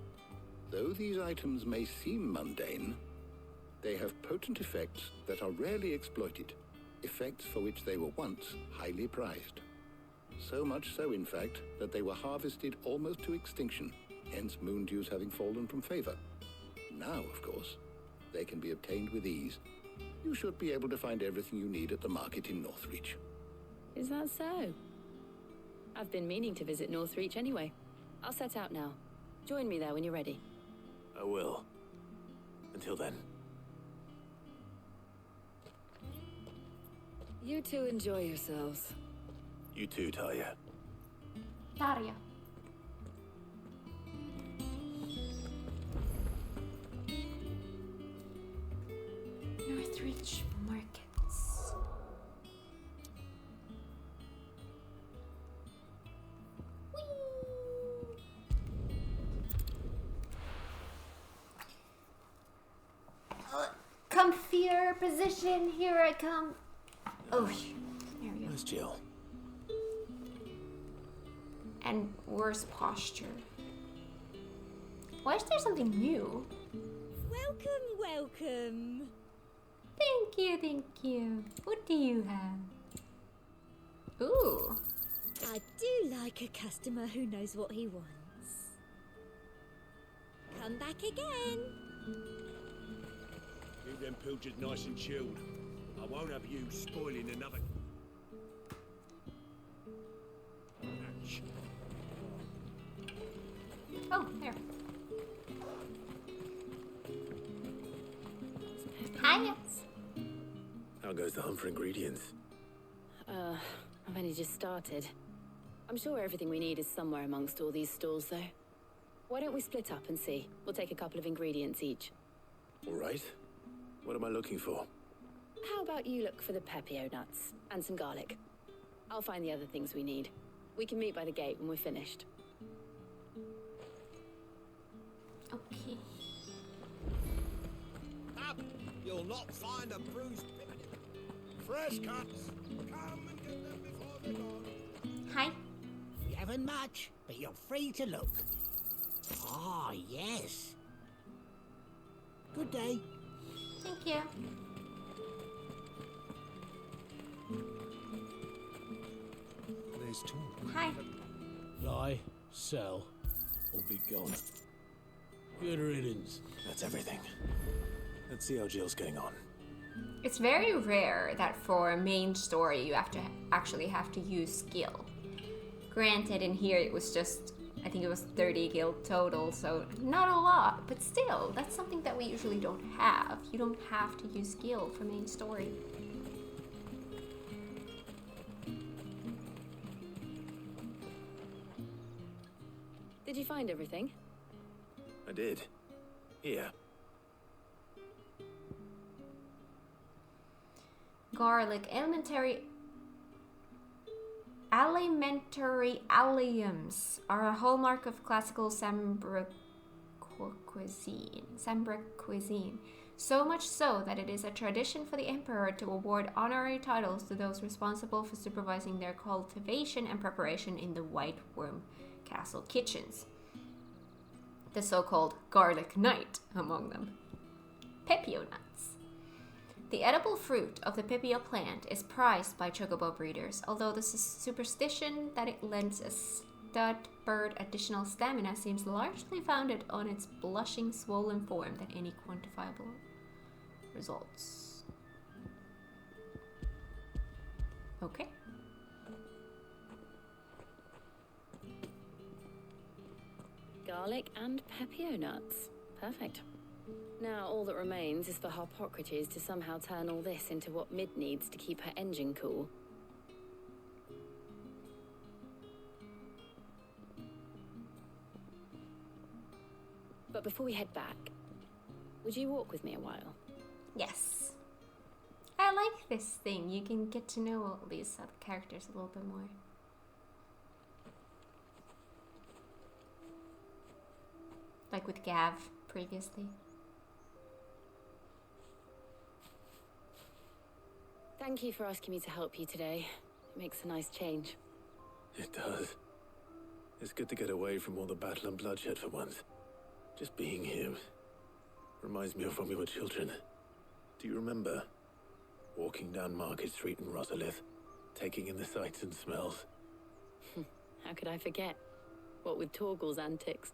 Though these items may seem mundane, they have potent effects that are rarely exploited, effects for which they were once highly prized. So much so, in fact, that they were harvested almost to extinction, hence moon dews having fallen from favor. Now, of course, they can be obtained with ease. You should be able to find everything you need at the market in Northreach. Is that so? I've been meaning to visit Northreach anyway. I'll set out now. Join me there when you're ready. I will. Until then. You two enjoy yourselves. You too, Talia. Daria. Northreach Markets. Comfier position, here I come. Oh, there we go. Where's Jill? And worse posture. Why is there something new? Welcome, welcome. Thank you, thank you. What do you have? Ooh. I do like a customer who knows what he wants. Come back again. Keep them pilchards nice and chilled. I won't have you spoiling another... Ouch. Oh, there. Hi. How goes the hunt for ingredients? I've only just started. I'm sure everything we need is somewhere amongst all these stalls, though. Why don't we split up and see? We'll take a couple of ingredients each. All right. What am I looking for? How about you look for the pepio nuts and some garlic? I'll find the other things we need. We can meet by the gate when we're finished. Okay. Up! You'll not find a bruised pig. Fresh cuts. Come and get them before they're gone. Hi. We haven't much, but you're free to look. Ah, yes. Good day. Thank you. There's two. Hi. Buy, sell, or be gone. Good riddance. That's everything. Let's see how Jill's getting on. It's very rare that for a main story you actually have to use skill. Granted, in here it was just, I think it was 30 guild total, so not a lot, but still, that's something that we usually don't have. You don't have to use skill for main story. Did you find everything? I did. Here. Garlic, alimentary alliums are a hallmark of classical Sambric cuisine. So much so that it is a tradition for the emperor to award honorary titles to those responsible for supervising their cultivation and preparation in the White Worm Castle kitchens. The so-called garlic knight among them. Pepio nuts. The edible fruit of the pepio plant is prized by chocobo breeders, although the superstition that it lends a stud bird additional stamina seems largely founded on its blushing, swollen form than any quantifiable results. Okay. Garlic and pepio nuts. Perfect. Now all that remains is for Harpocrates to somehow turn all this into what Mid needs to keep her engine cool. But before we head back, would you walk with me a while? Yes. I like this thing. You can get to know all these other characters a little bit more. Like with Gav previously. Thank you for asking me to help you today. It makes a nice change. It does. It's good to get away from all the battle and bloodshed for once. Just being here reminds me of when we were children. Do you remember? Walking down Market Street in Rosalith, taking in the sights and smells. How could I forget? What with Torgal's antics.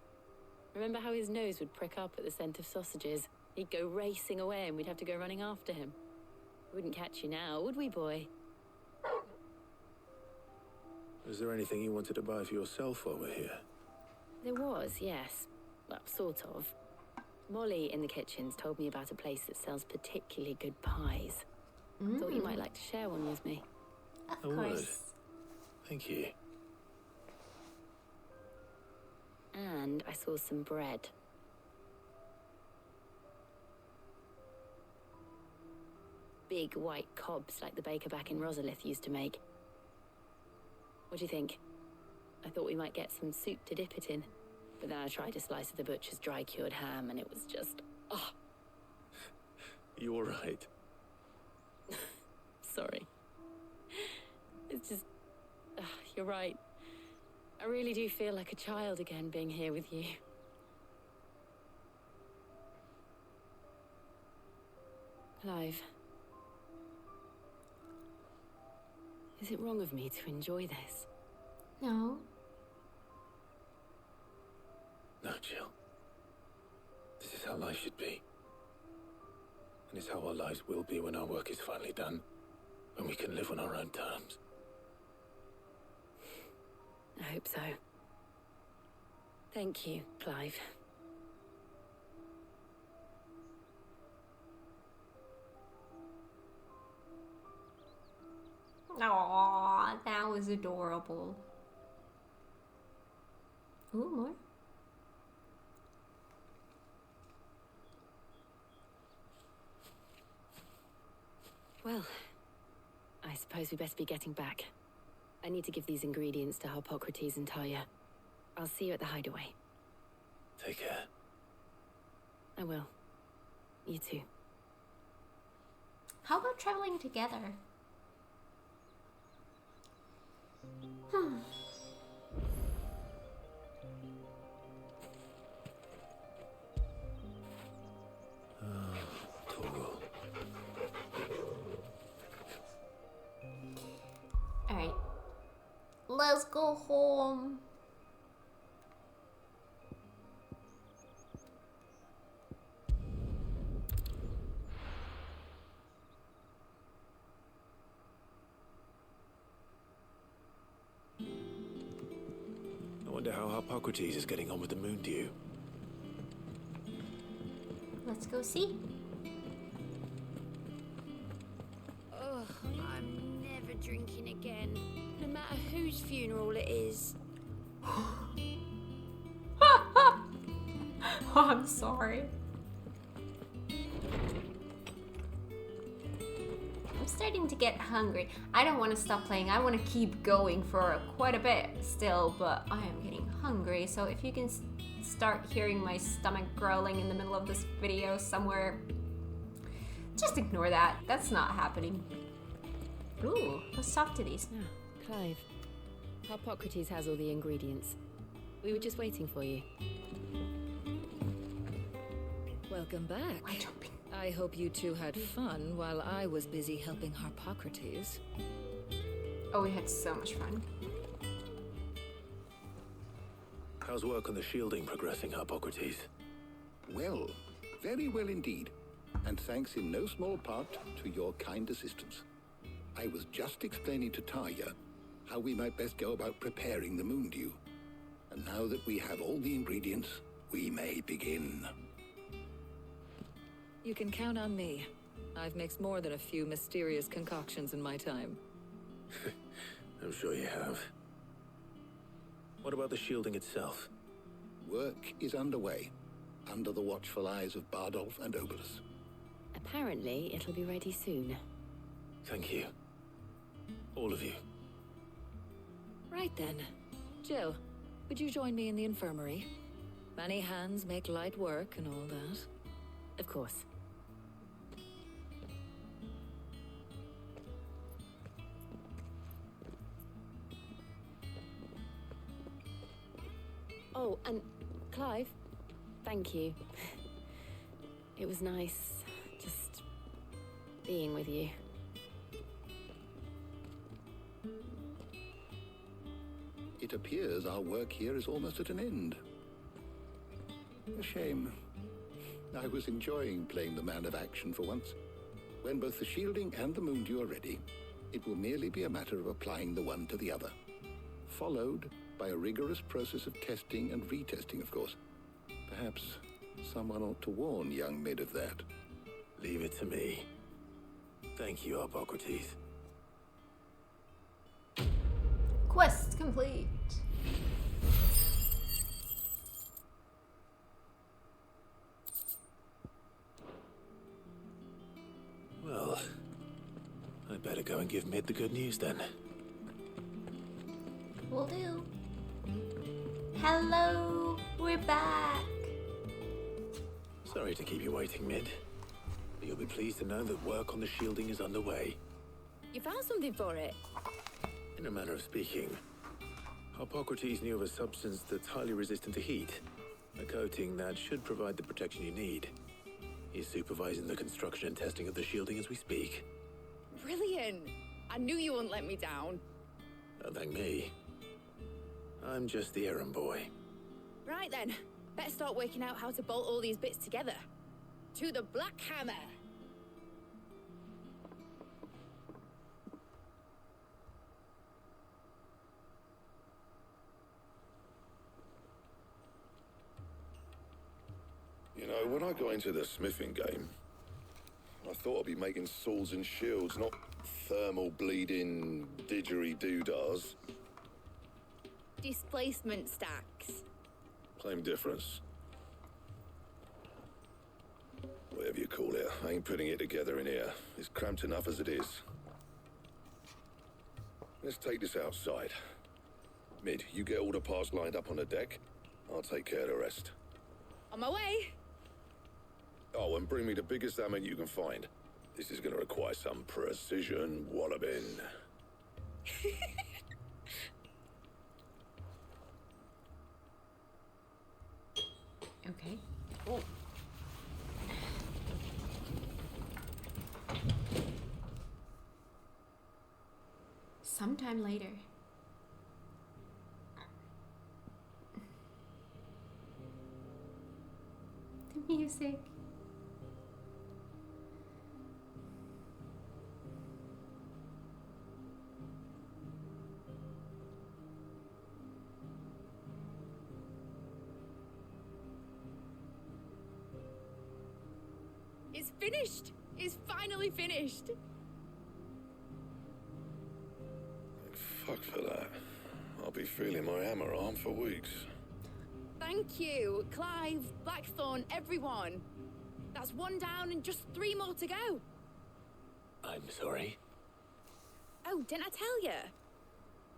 Remember how his nose would prick up at the scent of sausages? He'd go racing away and we'd have to go running after him. We wouldn't catch you now, would we, boy? Is there anything you wanted to buy for yourself while we're here? There was, yes. Well, sort of. Molly in the kitchens told me about a place that sells particularly good pies. Thought you might like to share one with me. Of course. Thank you. And I saw some bread. Big white cobs like the baker back in Rosalith used to make. What do you think? I thought we might get some soup to dip it in. But then I tried a slice of the butcher's dry-cured ham and it was just... oh. You all right? Sorry. It's just... you're right. I really do feel like a child again being here with you. Clive. Is it wrong of me to enjoy this? No. No, Jill. This is how life should be. And it's how our lives will be when our work is finally done. When we can live on our own terms. I hope so. Thank you, Clive. Aww, that was adorable. Ooh, more. Well, I suppose we best be getting back. I need to give these ingredients to Harpocrates and Talia. I'll see you at the hideaway. Take care. I will. You too. How about traveling together? Alright. Let's go home. I wonder how Harpocrates is getting on with the moon dew. Let's go see. Ugh, I'm never drinking again. No matter whose funeral it is. Oh, I'm sorry. I'm starting to get hungry. I don't want to stop playing. I want to keep going for quite a bit still, but I am getting hungry. So if you can start hearing my stomach growling in the middle of this video somewhere, just ignore that. That's not happening. Ooh, let's talk to these. Ah, Clive. Harpocrates has all the ingredients. We were just waiting for you. Welcome back. Why jumping? I hope you two had fun while I was busy helping Harpocrates. Oh, we had so much fun. How's work on the shielding progressing, Harpocrates? Well, very well indeed. And thanks in no small part to your kind assistance. I was just explaining to Talia how we might best go about preparing the moon dew. And now that we have all the ingredients, we may begin. You can count on me. I've mixed more than a few mysterious concoctions in my time. I'm sure you have. What about the shielding itself? Work is underway, under the watchful eyes of Bardolph and Obolus. Apparently, it'll be ready soon. Thank you. All of you. Right then. Jill, would you join me in the infirmary? Many hands make light work and all that. Of course. Oh, and Clive, thank you. It was nice just being with you. It appears our work here is almost at an end. A shame. I was enjoying playing the man of action for once. When both the shielding and the moondew are ready, it will merely be a matter of applying the one to the other, followed by a rigorous process of testing and retesting, of course. Perhaps someone ought to warn young Mid of that. Leave it to me. Thank you, Hippocrates. Quest complete. Well, I better go and give Mid the good news then. Will do. Hello, we're back. Sorry to keep you waiting, Mid. But you'll be pleased to know that work on the shielding is underway. You found something for it? In a manner of speaking, Hippocrates knew of a substance that's highly resistant to heat. A coating that should provide the protection you need. He's supervising the construction and testing of the shielding as we speak. Brilliant! I knew you wouldn't let me down. Don't thank me. I'm just the errand boy. Right then, better start working out how to bolt all these bits together. To the Black Hammer! You know, when I got into the smithing game, I thought I'd be making swords and shields, not thermal bleeding didgeridoo-dahs. Displacement stacks. Same difference. Whatever you call it, I ain't putting it together in here. It's cramped enough as it is. Let's take this outside. Mid, you get all the parts lined up on the deck. I'll take care of the rest. On my way! Oh, and bring me the biggest hammer you can find. This is gonna require some precision walloping. Okay. Oh. Sometime later. The music. It's finished! It's finally finished! Fuck for that. I'll be feeling my hammer arm for weeks. Thank you, Clive, Blackthorn, everyone. That's one down and just 3 more to go. I'm sorry. Oh, didn't I tell you?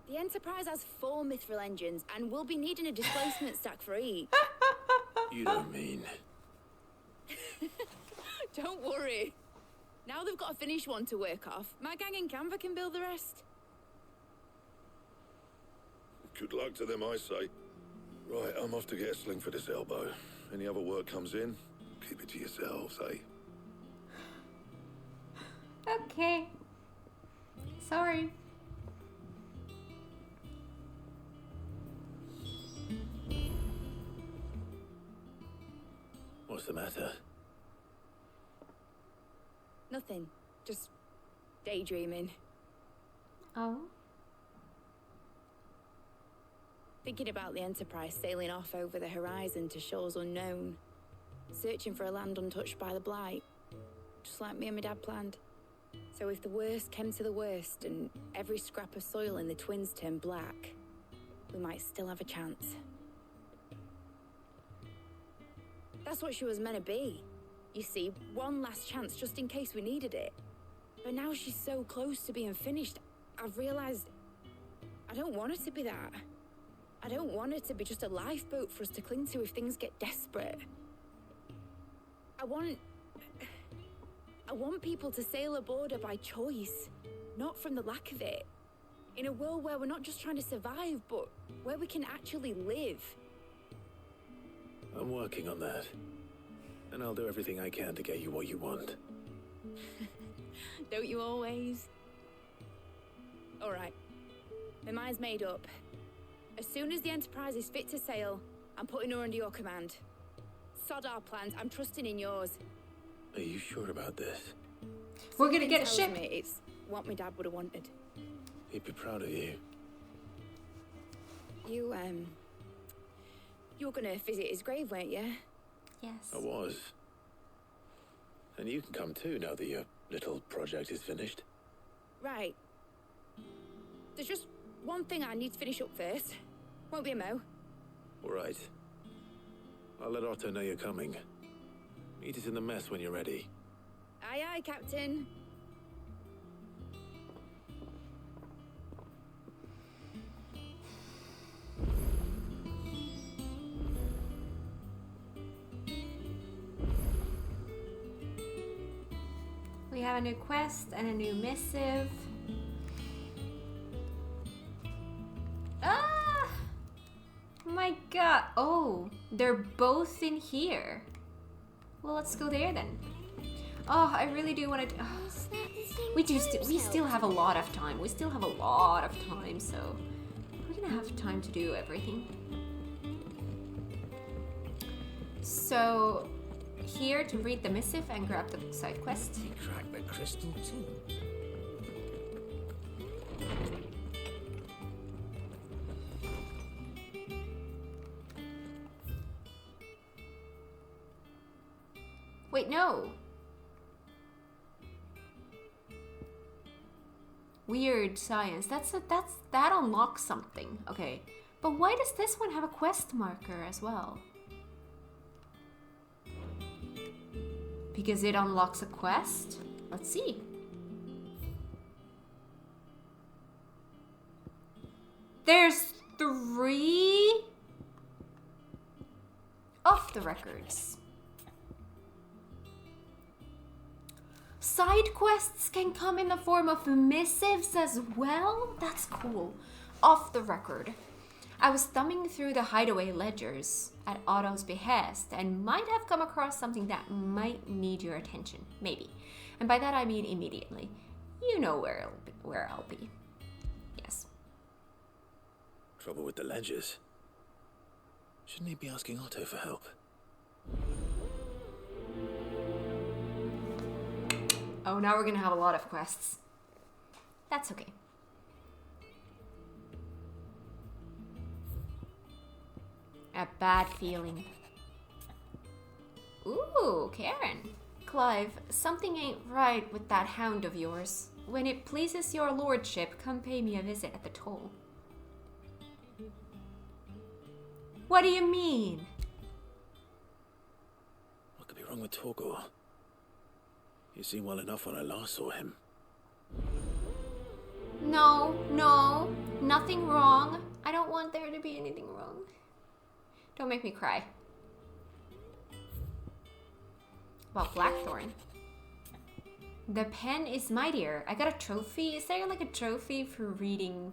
The Enterprise has 4 mithril engines and we'll be needing a displacement stack for each. You don't mean... Don't worry. Now they've got a finished one to work off. My gang in Canva can build the rest. Good luck to them, I say. Right, I'm off to get a sling for this elbow. Any other work comes in, keep it to yourselves, eh? Okay. Sorry. What's the matter? Nothing. Just daydreaming. Oh? Thinking about the Enterprise sailing off over the horizon to shores unknown. Searching for a land untouched by the Blight. Just like me and my dad planned. So if the worst came to the worst and every scrap of soil in the Twins turned black, we might still have a chance. That's what she was meant to be. You see, one last chance just in case we needed it. But now she's so close to being finished, I've realized I don't want her to be that. I don't want her to be just a lifeboat for us to cling to if things get desperate. I want people to sail aboard her by choice, not from the lack of it. In a world where we're not just trying to survive, but where we can actually live. I'm working on that. And I'll do everything I can to get you what you want. Don't you always? All right. My mind's made up. As soon as the Enterprise is fit to sail, I'm putting her under your command. Sod our plans, I'm trusting in yours. Are you sure about this? We're gonna get a Something ship. tells me it's what my dad would have wanted. He'd be proud of you. You were gonna visit his grave, weren't you? Yes. I was. And you can come too now that your little project is finished. Right. There's just one thing I need to finish up first. Won't be a mo. All right. I'll let Otto know you're coming. Meet us in the mess when you're ready. Aye, aye, Captain. We have a new quest and a new missive. Ah! My god. Oh, they're both in here. Well, let's go there then. Oh, I really do want to. We still have a lot of time. We still have a lot of time, so we're gonna have time to do everything. So here to read the missive and grab the side quest. You cracked the crystal too. Wait, no. Weird science. That unlocks something. Okay. But why does this one have a quest marker as well? Because it unlocks a quest? Let's see. There's 3 off the records. Side quests can come in the form of missives as well? That's cool. Off the record. I was thumbing through the hideaway ledgers at Otto's behest and might have come across something that might need your attention. Maybe. And by that I mean immediately. You know where I'll be. Yes. Trouble with the ledgers. Shouldn't he be asking Otto for help? Oh, now we're gonna have a lot of quests. That's okay. A bad feeling. Ooh, Karen. Clive, something ain't right with that hound of yours. When it pleases your lordship, come pay me a visit at the toll. What do you mean? What could be wrong with Torgor? He seemed well enough when I last saw him. No, nothing wrong. I don't want there to be anything wrong. Don't make me cry. About Blackthorn. The pen is mightier. I got a trophy. Is there like a trophy for reading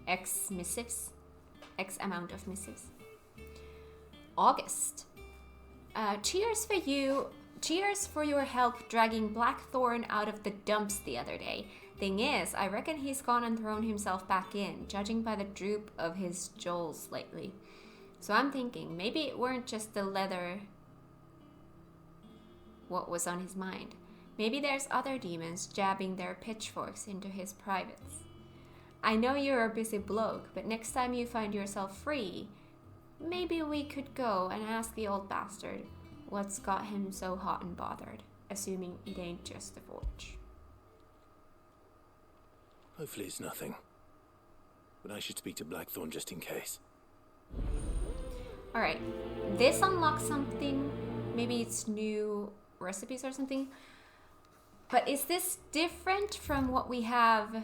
X missives? X amount of missives. August. Cheers for you. Cheers for your help dragging Blackthorn out of the dumps the other day. Thing is, I reckon he's gone and thrown himself back in, judging by the droop of his jowls lately. So I'm thinking, maybe it weren't just the leather what was on his mind. Maybe there's other demons jabbing their pitchforks into his privates. I know you're a busy bloke, but next time you find yourself free, maybe we could go and ask the old bastard what's got him so hot and bothered, assuming it ain't just the forge. Hopefully it's nothing. But I should speak to Blackthorn just in case. Alright, this unlocks something. Maybe it's new recipes or something. But is this different from what we have?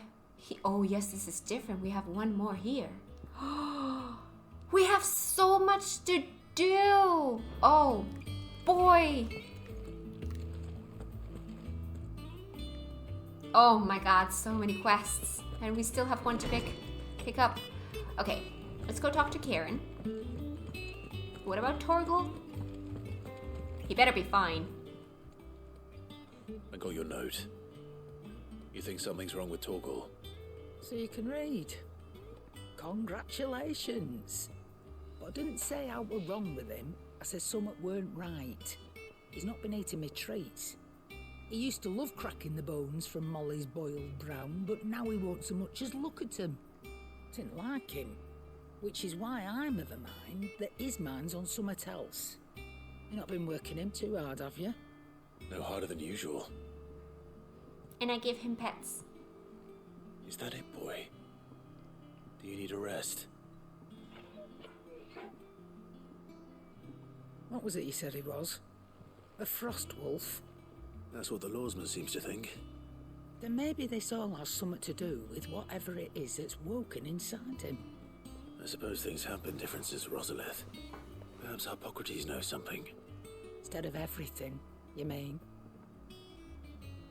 Oh yes, this is different. We have one more here. We have so much to do. Oh boy. Oh my god, so many quests. And we still have one to pick up. Okay, let's go talk to Karen. What about Torgal? He better be fine. I got your note. You think something's wrong with Torgal? So you can read. Congratulations. But I didn't say I were wrong with him. I said something weren't right. He's not been eating me treats. He used to love cracking the bones from Molly's boiled brown, but now he won't so much as look at 'em. Didn't like him. Which is why I'm of a mind that his mind's on something else. You've not been working him too hard, have you? No harder than usual. And I give him pets. Is that it, boy? Do you need a rest? What was it you said he was? A frost wolf? That's what the lawsman seems to think. Then maybe this all has something to do with whatever it is that's woken inside him. I suppose things have been different since Rosalith. Perhaps Hippocrates knows something. Instead of everything, you mean?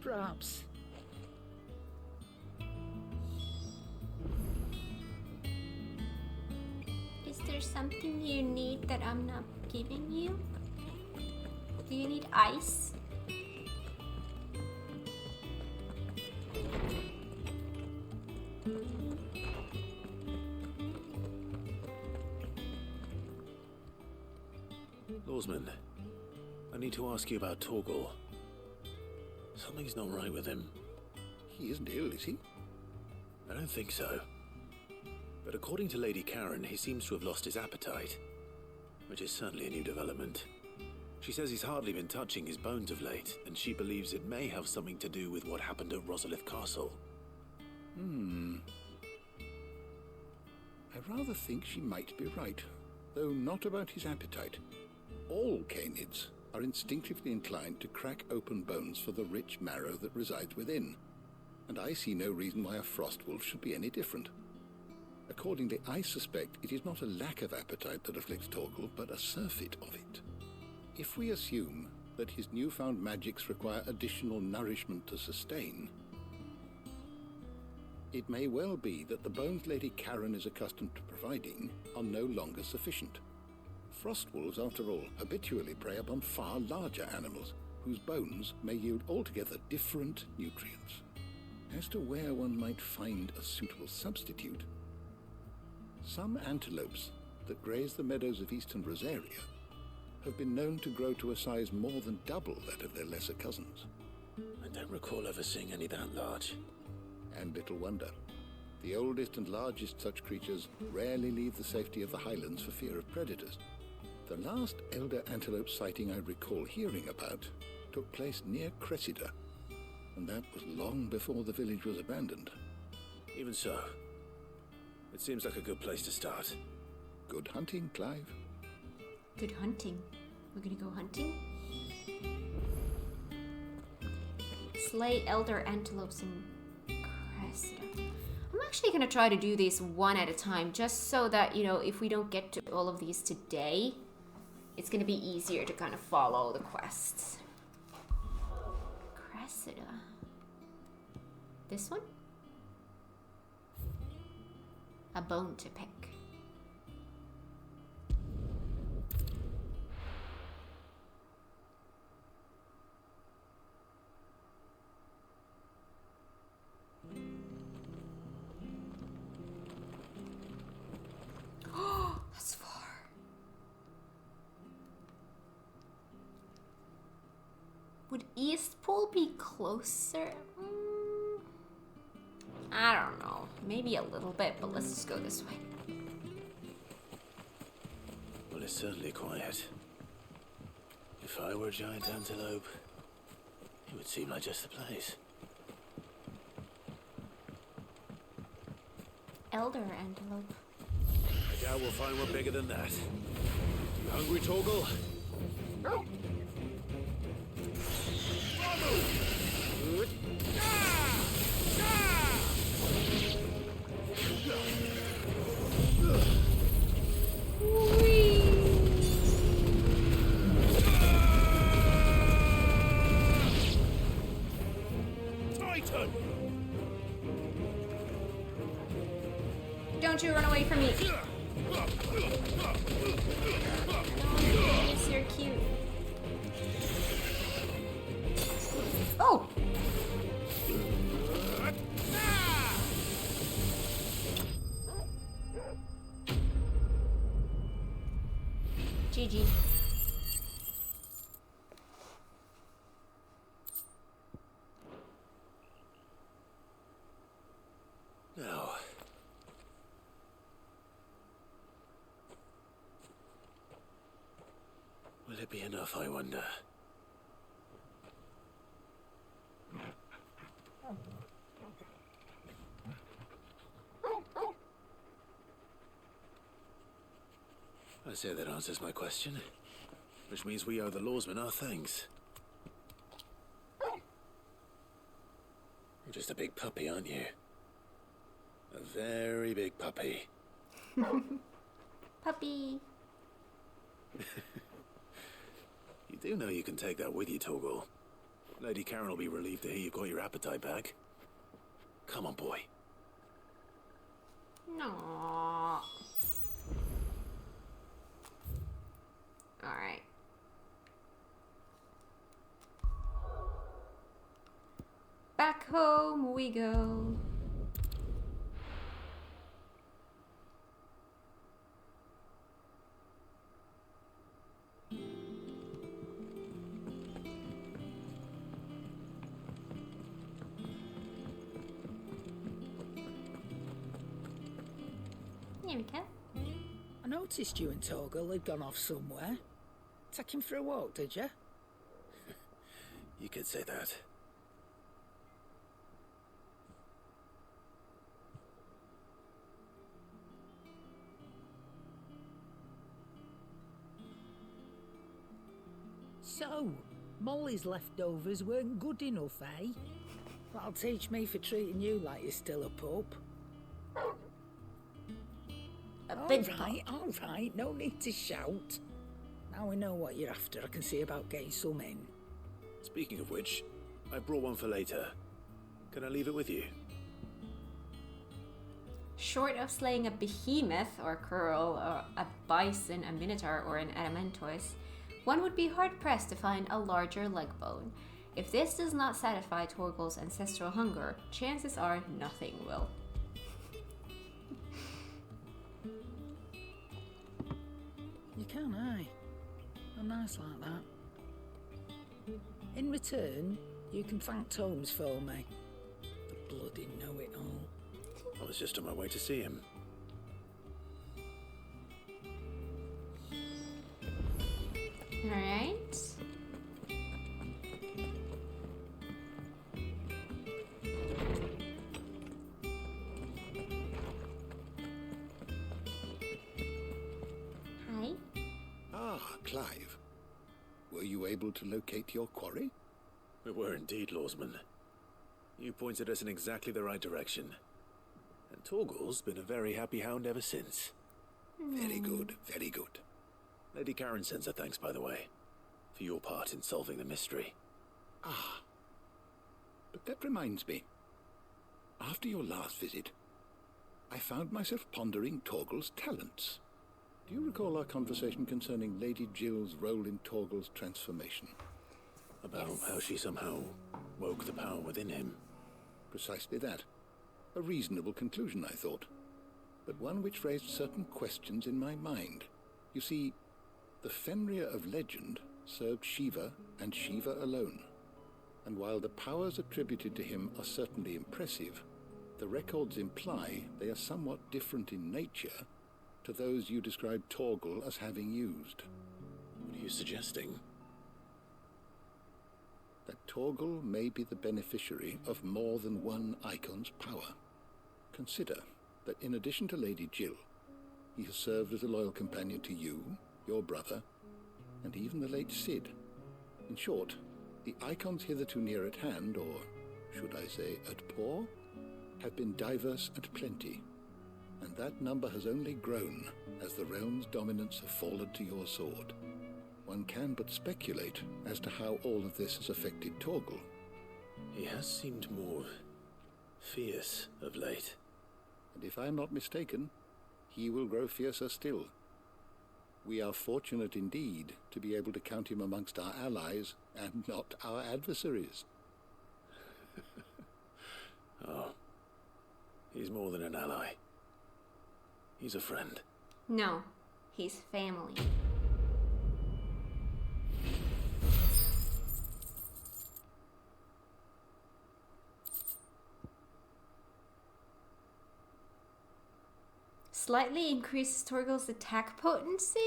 Perhaps. Is there something you need that I'm not giving you? Do you need ice? Lawsman, I need to ask you about Torgal. Something's not right with him. He isn't ill, is he? I don't think so. But according to Lady Karen, he seems to have lost his appetite, which is certainly a new development. She says he's hardly been touching his bones of late, and she believes it may have something to do with what happened at Rosalith Castle. I rather think she might be right, though not about his appetite. All canids are instinctively inclined to crack open bones for the rich marrow that resides within, and I see no reason why a frost wolf should be any different. Accordingly, I suspect it is not a lack of appetite that afflicts Torgal, but a surfeit of it. If we assume that his newfound magics require additional nourishment to sustain, it may well be that the bones Lady Karen is accustomed to providing are no longer sufficient. Frost wolves, after all, habitually prey upon far larger animals, whose bones may yield altogether different nutrients. As to where one might find a suitable substitute, some antelopes that graze the meadows of eastern Rosaria have been known to grow to a size more than double that of their lesser cousins. I don't recall ever seeing any that large. And little wonder. The oldest and largest such creatures rarely leave the safety of the highlands for fear of predators. The last elder antelope sighting I recall hearing about took place near Cressida, and that was long before the village was abandoned. Even so, it seems like a good place to start. Good hunting, Clive. Good hunting. We're gonna go hunting? Slay elder antelopes in Cressida. I'm actually gonna try to do these one at a time, just so that, you know, if we don't get to all of these today, it's gonna be easier to kind of follow the quests. Cressida. This one? A bone to pick. That's far. Would Eastpool be closer? I don't know. Maybe a little bit, but let's just go this way. Well, it's certainly quiet. If I were a giant antelope, it would seem like just the place. Elder antelope. I doubt we'll find one bigger than that. You hungry, Torgal? Titan! Don't you run away from me. Yes, you're cute. Oh! GG. Now, will it be enough, I wonder? I say that answers my question, which means we owe the lawsman our thanks. You're just a big puppy, aren't you? A very big puppy. Puppy. You do know you can take that with you, Torgal. Lady Karen will be relieved to hear you've got your appetite back. Come on, boy. No. Alright. Back home we go. Here we go. I noticed you and Torgal had gone off somewhere. Take him for a walk, did you? You could say that. So, Molly's leftovers weren't good enough, eh? That'll teach me for treating you like you're still a pup. All right, no need to shout. Now we know what you're after, I can see about getting some in. Speaking of which, I brought one for later. Can I leave it with you? Short of slaying a behemoth or curl, or a bison, a minotaur, or an adamantoise, one would be hard-pressed to find a larger leg bone. If this does not satisfy Torgal's ancestral hunger, chances are nothing will. You can, eh? I'm nice like that. In return, you can thank Tomes for me. The bloody know-it-all. I was just on my way to see him. Alright. Hi. Ah, Clive. Were you able to locate your quarry? We were indeed, Lawsman. You pointed us in exactly the right direction. And Torgal's been a very happy hound ever since. Very good, very good. Lady Karen sends her thanks, by the way, for your part in solving the mystery. Ah. But that reminds me. After your last visit, I found myself pondering Torgal's talents. Do you recall our conversation concerning Lady Jill's role in Torgal's transformation? About how she somehow woke the power within him. Precisely that. A reasonable conclusion, I thought. But one which raised certain questions in my mind. You see, the Fenrir of legend served Shiva and Shiva alone. And while the powers attributed to him are certainly impressive, the records imply they are somewhat different in nature to those you described Torgal as having used. What are you suggesting? That Torgal may be the beneficiary of more than one icon's power. Consider that in addition to Lady Jill, he has served as a loyal companion to you, your brother, and even the late Cid. In short, the icons hitherto near at hand, or should I say at paw, have been diverse and plenty, and that number has only grown as the realm's dominance have fallen to your sword. One can but speculate as to how all of this has affected Torgal. He has seemed more fierce of late. And if I am not mistaken, he will grow fiercer still. We are fortunate indeed to be able to count him amongst our allies and not our adversaries. Oh, he's more than an ally. He's a friend. No, he's family. Slightly increases Torgal's attack potency?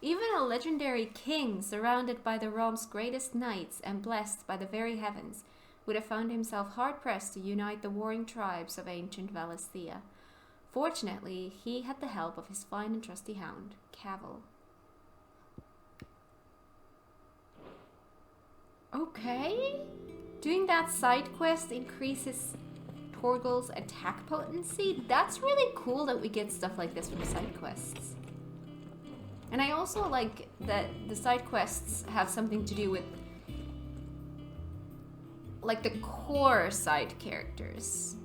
Even a legendary king, surrounded by the realm's greatest knights and blessed by the very heavens, would have found himself hard-pressed to unite the warring tribes of ancient Valisthea. Fortunately, he had the help of his fine and trusty hound, Cavil. Okay. Doing that side quest increases Torgal's attack potency. That's really cool that we get stuff like this from side quests. And I also like that the side quests have something to do with like the core side characters.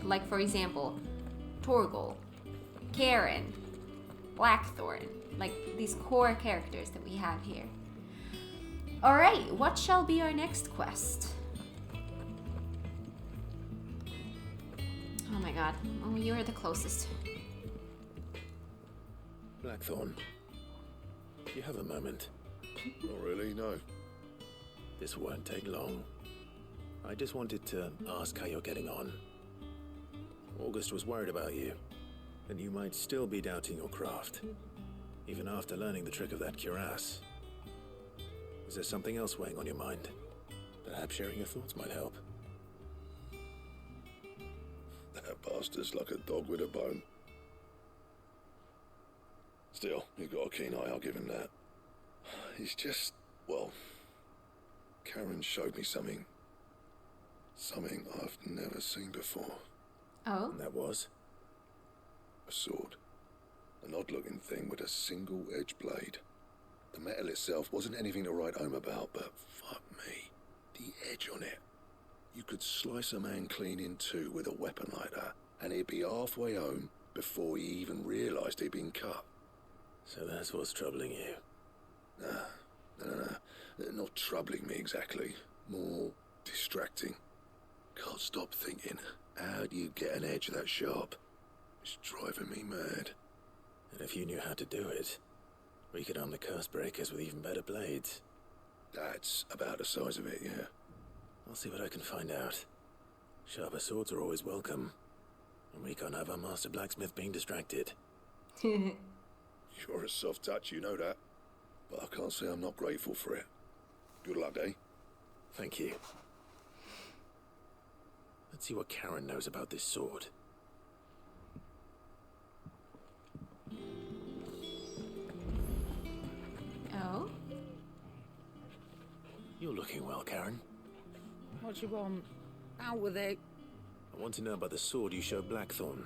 Like for example, Torgal, Karen, Blackthorn, like these core characters that we have here. Alright, what shall be our next quest? Oh my god, oh, you are the closest. Blackthorn, you have a moment? Not really, no. This won't take long. I just wanted to ask how you're getting on. August was worried about you, and you might still be doubting your craft, even after learning the trick of that cuirass. Is there something else weighing on your mind? Perhaps sharing your thoughts might help. That bastard's like a dog with a bone. Still, you've got a keen eye, I'll give him that. He's just, well, Karen showed me something. Something I've never seen before. Oh? And that was? A sword. An odd-looking thing with a single-edged blade. The metal itself wasn't anything to write home about, but fuck me, the edge on it. You could slice a man clean in two with a weapon like that, and he'd be halfway home before he even realised he'd been cut. So that's what's troubling you? No. Not troubling me exactly. More distracting. Can't stop thinking, how do you get an edge that sharp? It's driving me mad. And if you knew how to do it, we could arm the curse breakers with even better blades. That's about the size of it, yeah. I'll see what I can find out. Sharper swords are always welcome. And we can't have our master blacksmith being distracted. You're a soft touch, you know that. But I can't say I'm not grateful for it. Good luck, eh? Thank you. Let's see what Karen knows about this sword. Oh? You're looking well, Karen. What do you want? Out with it. I want to know about the sword you showed Blackthorn.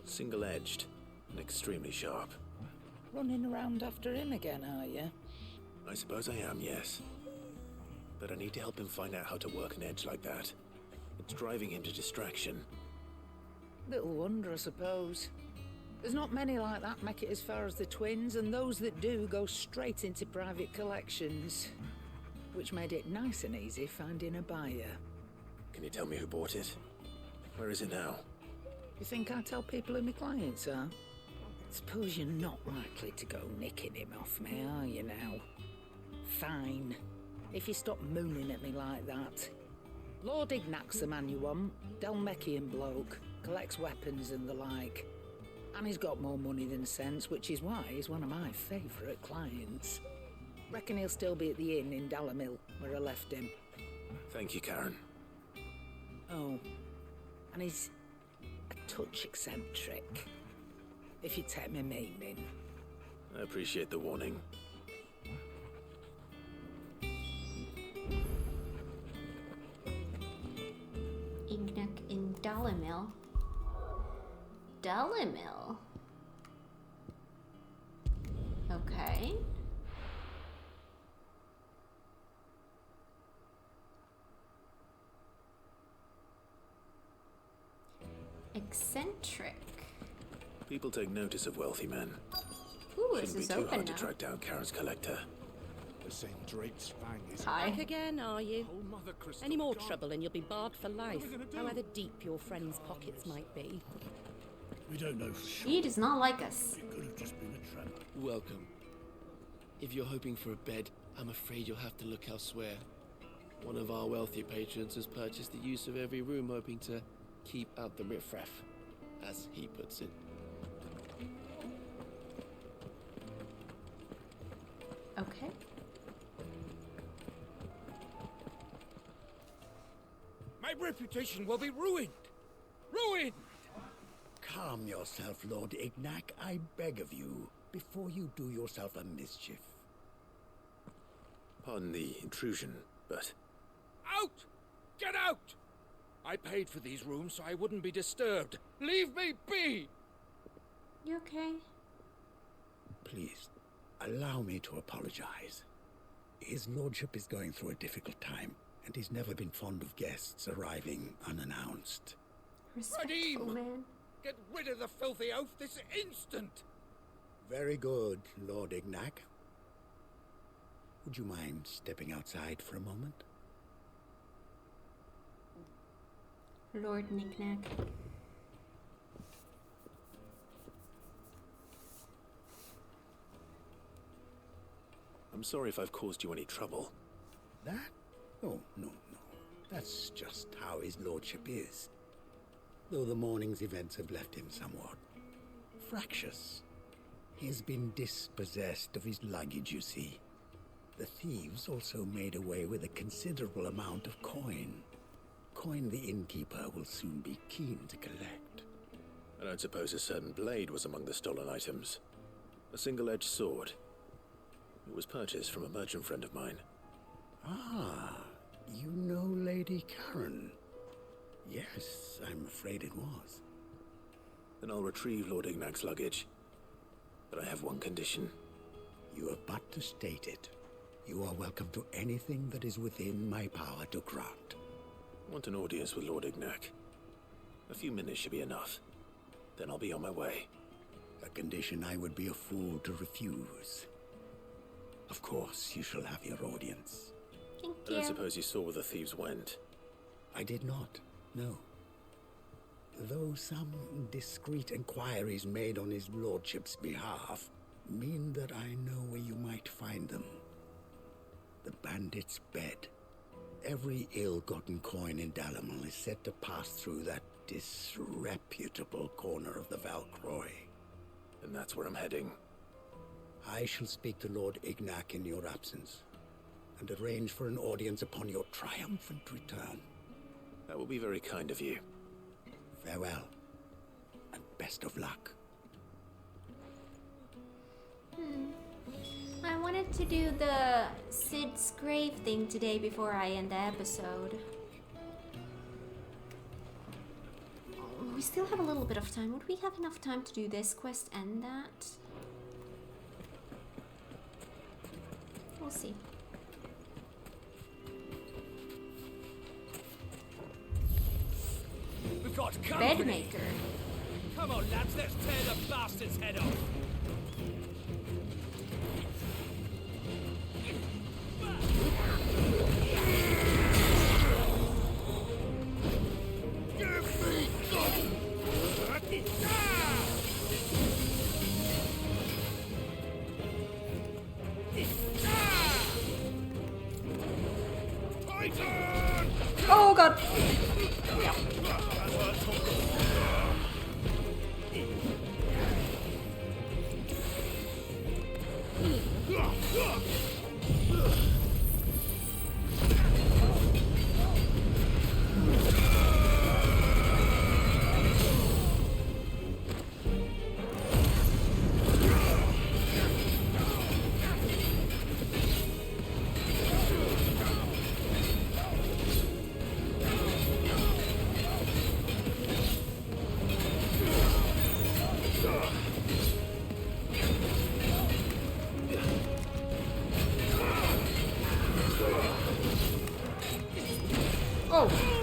Single-edged and extremely sharp. Running around after him again, are you? I suppose I am, yes. But I need to help him find out how to work an edge like that. It's driving him to distraction. Little wonder, I suppose. There's not many like that make it as far as the twins, and those that do go straight into private collections. Which made it nice and easy finding a buyer. Can you tell me who bought it? Where is it now? You think I tell people who my clients are? Suppose you're not likely to go nicking him off me, are you now? Fine. If you stop mooning at me like that. Lord Ignac's the man you want. Delmechian bloke. Collects weapons and the like. And he's got more money than sense, which is why he's one of my favourite clients. Reckon he'll still be at the inn in Dalamil, where I left him. Thank you, Karen. Oh, and he's a touch eccentric, if you take my meaning. I appreciate the warning. Ignac in Dalamil. Dalamil? Okay. Eccentric. People take notice of wealthy men. Ooh, Shouldn't be is too open hard now. to track down Karen's collector. The same drape's fang is Hi. Back again, are you? Oh, Mother Crystal, Any more God. trouble and you'll be barred for life, we gonna do? however deep your friend's pockets might be. We don't know for sure. He does not like us. It could have just been a trap. Welcome. If you're hoping for a bed, I'm afraid you'll have to look elsewhere. One of our wealthier patrons has purchased the use of every room, hoping to keep out the riffraff, as he puts it. Okay. My reputation will be ruined! Ruined! Calm yourself, Lord Ignac, I beg of you, before you do yourself a mischief. Pardon the intrusion, but... Out! Get out! I paid for these rooms so I wouldn't be disturbed. Leave me be! You okay? Please, allow me to apologize. His lordship is going through a difficult time, and he's never been fond of guests arriving unannounced. Respectful, man. Get rid of the filthy oaf this instant! Very good, Lord Ignac. Would you mind stepping outside for a moment? Lord Knick-Knack. I'm sorry if I've caused you any trouble. That? Oh, no. That's just how his lordship is. Though the morning's events have left him somewhat fractious. He has been dispossessed of his luggage, you see. The thieves also made away with a considerable amount of coin. Coin the innkeeper will soon be keen to collect. I don't suppose a certain blade was among the stolen items. A single-edged sword. It was purchased from a merchant friend of mine. Ah, you know Lady Karen. Yes, I'm afraid it was. Then I'll retrieve Lord Ignac's luggage. But I have one condition. You have but to state it. You are welcome to anything that is within my power to grant. I want an audience with Lord Ignac. A few minutes should be enough. Then I'll be on my way. A condition I would be a fool to refuse. Of course, you shall have your audience. Thank I don't suppose you saw where the thieves went. I did not, no. Though some discreet inquiries made on his lordship's behalf mean that I know where you might find them. The bandit's bed. Every ill-gotten coin in Dalamal is said to pass through that disreputable corner of the Valcroy. And that's where I'm heading. I shall speak to Lord Ignac in your absence, and arrange for an audience upon your triumphant return. That will be very kind of you. Farewell, and best of luck. I wanted to do the Sid's grave thing today before I end the episode. We still have a little bit of time. Would we have enough time to do this quest and that? We'll see. We've got company. Bedmaker. Come on, lads, let's tear the bastard's head off. Oh god!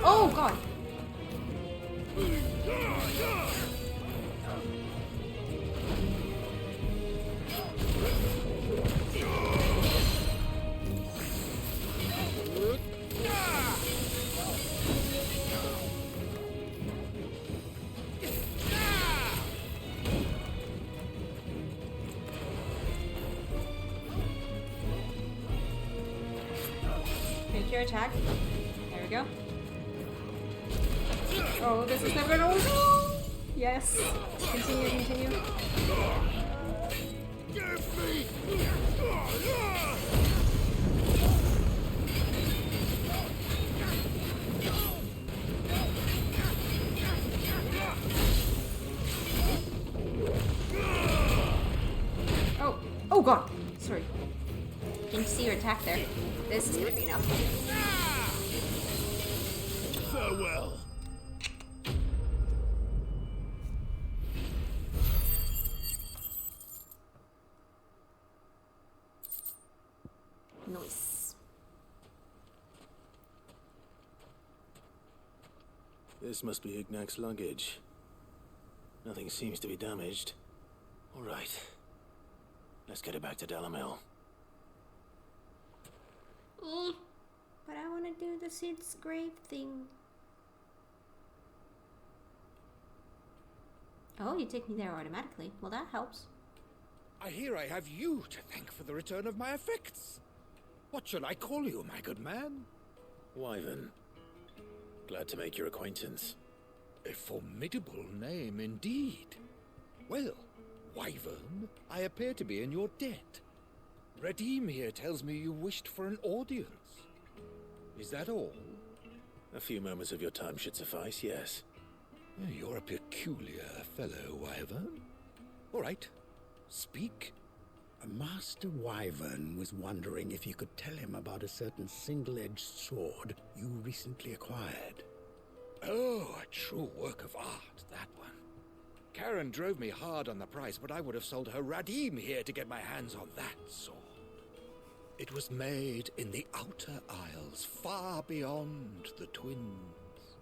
Oh god! Make your attack. There we go. Oh, this is never gonna work. Yes. Continue. Can you see your attack there? This is gonna be enough. Farewell. Nice. This must be Ignac's luggage. Nothing seems to be damaged. All right. Let's get it back to Delamil. But I want to do the Sid's grave thing. Oh, you take me there automatically. Well, that helps. I hear I have you to thank for the return of my effects. What shall I call you, my good man? Wyvern. Glad to make your acquaintance. A formidable name indeed. Well, Wyvern, I appear to be in your debt. Radim here tells me you wished for an audience. Is that all? A few moments of your time should suffice, yes. You're a peculiar fellow, Wyvern. All right, speak. Master Wyvern was wondering if you could tell him about a certain single-edged sword you recently acquired. Oh, a true work of art, that one. Karen drove me hard on the price, but I would have sold her Radim here to get my hands on that sword. It was made in the Outer Isles, far beyond the Twins,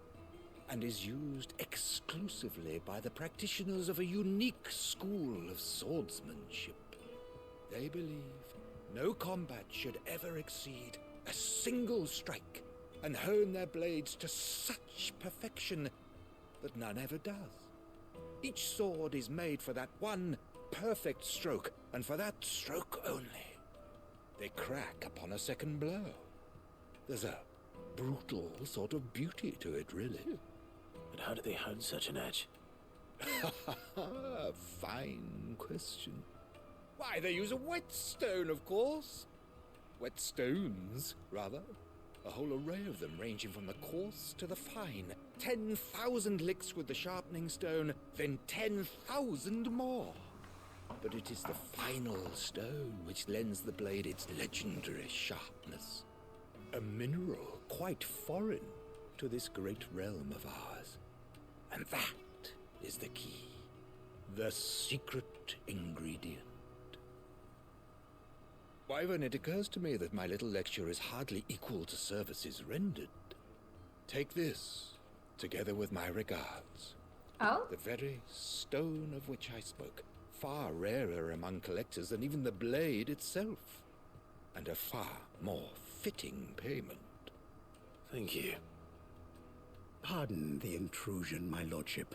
and is used exclusively by the practitioners of a unique school of swordsmanship. They believe no combat should ever exceed a single strike, and hone their blades to such perfection that none ever does. Each sword is made for that one perfect stroke, and for that stroke only. They crack upon a second blow. There's a brutal sort of beauty to it, really. But how do they hone such an edge? Fine question. Why, they use a whetstone, of course. Whetstones, rather. A whole array of them, ranging from the coarse to the fine. 10,000 licks with the sharpening stone, then 10,000 more. But it is the final stone which lends the blade its legendary sharpness. A mineral quite foreign to this great realm of ours. And that is the key. The secret ingredient. Wyvern, it occurs to me that my little lecture is hardly equal to services rendered. Take this, together with my regards. Oh? The very stone of which I spoke, far rarer among collectors than even the blade itself, and a far more fitting payment. Thank you. Pardon the intrusion, my lordship.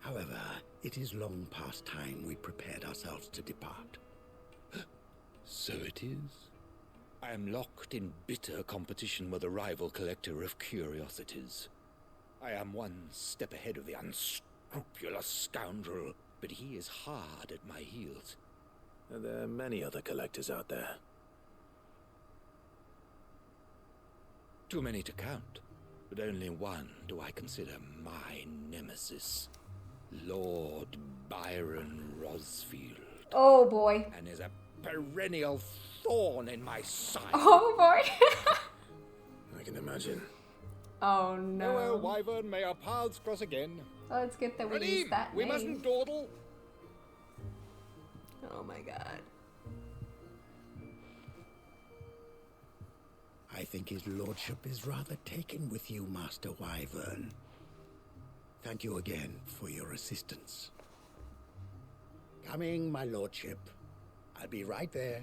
However, it is long past time we prepared ourselves to depart. So it is. I am locked in bitter competition with a rival collector of curiosities. I am one step ahead of the unscrupulous scoundrel, but he is hard at my heels. Are there many other collectors out there? Too many to count, but only one do I consider my nemesis. Lord Byron Rosfield. Oh boy. And is a perennial thorn in my side. Oh boy. I can imagine. Oh no. Farewell, Wyvern, may our paths cross again. Oh, it's good that we Radim, used that we name. mustn't dawdle. Oh my god. I think his lordship is rather taken with you, Master Wyvern. Thank you again for your assistance. Coming, my lordship. I'll be right there.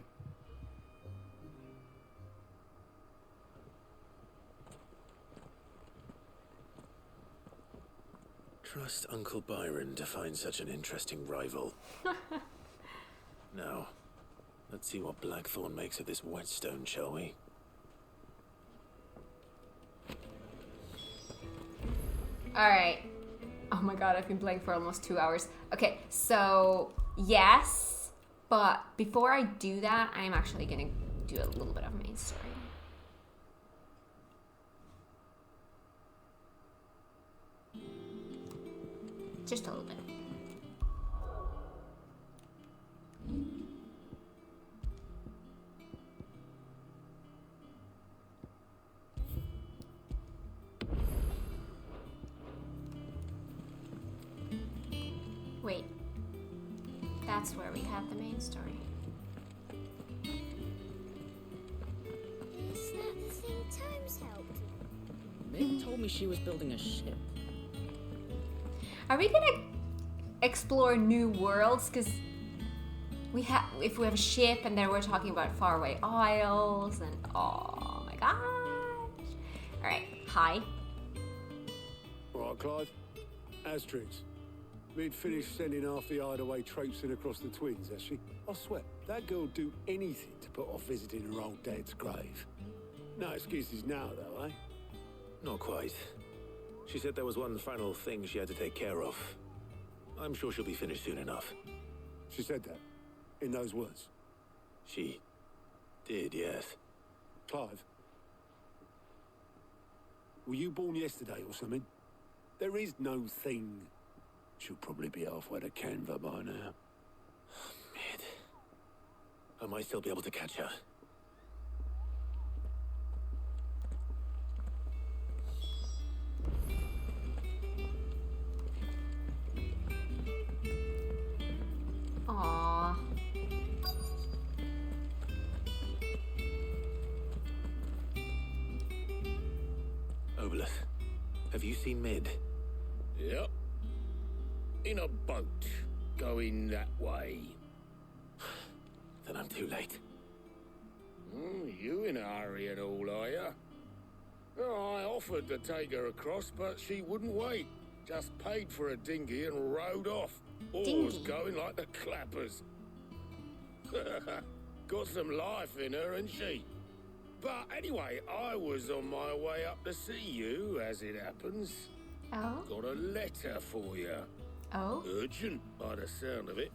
Trust Uncle Byron to find such an interesting rival. Now, let's see what Blackthorn makes of this whetstone, shall we? Alright. Oh my god, I've been playing for almost 2 hours. Okay, so yes, but before I do that, I'm actually gonna do a little bit of main story. Just a little bit. that's where we have the main story. Is that the thing Tomes helped? Mid told me she was building a ship. Are we gonna explore new worlds? Because if we have a ship and then we're talking about faraway isles and oh my gosh. All right, hi. All right, Clive. Asterix. We'd finished sending half the hideaway traipsing across the twins, has she? I swear, that girl'd do anything to put off visiting her old dad's grave. No excuses now, though, eh? Not quite. She said there was one final thing she had to take care of. I'm sure she'll be finished soon enough. She said that? In those words? She did, yes. Clive? Were you born yesterday or something? There is no thing. She'll probably be halfway to Canva by now. Mid. I might still be able to catch her. Aww. Obelith, have you seen Mid? Yep. In a boat, going that way. Then I'm too late. You in a hurry at all, are you? Oh, I offered to take her across, but she wouldn't wait. Just paid for a dinghy and rowed off. Oars going like the clappers. Got some life in her, ain't she? But anyway, I was on my way up to see you, as it happens. Oh? Got a letter for you. Oh? Urgent, by the sound of it.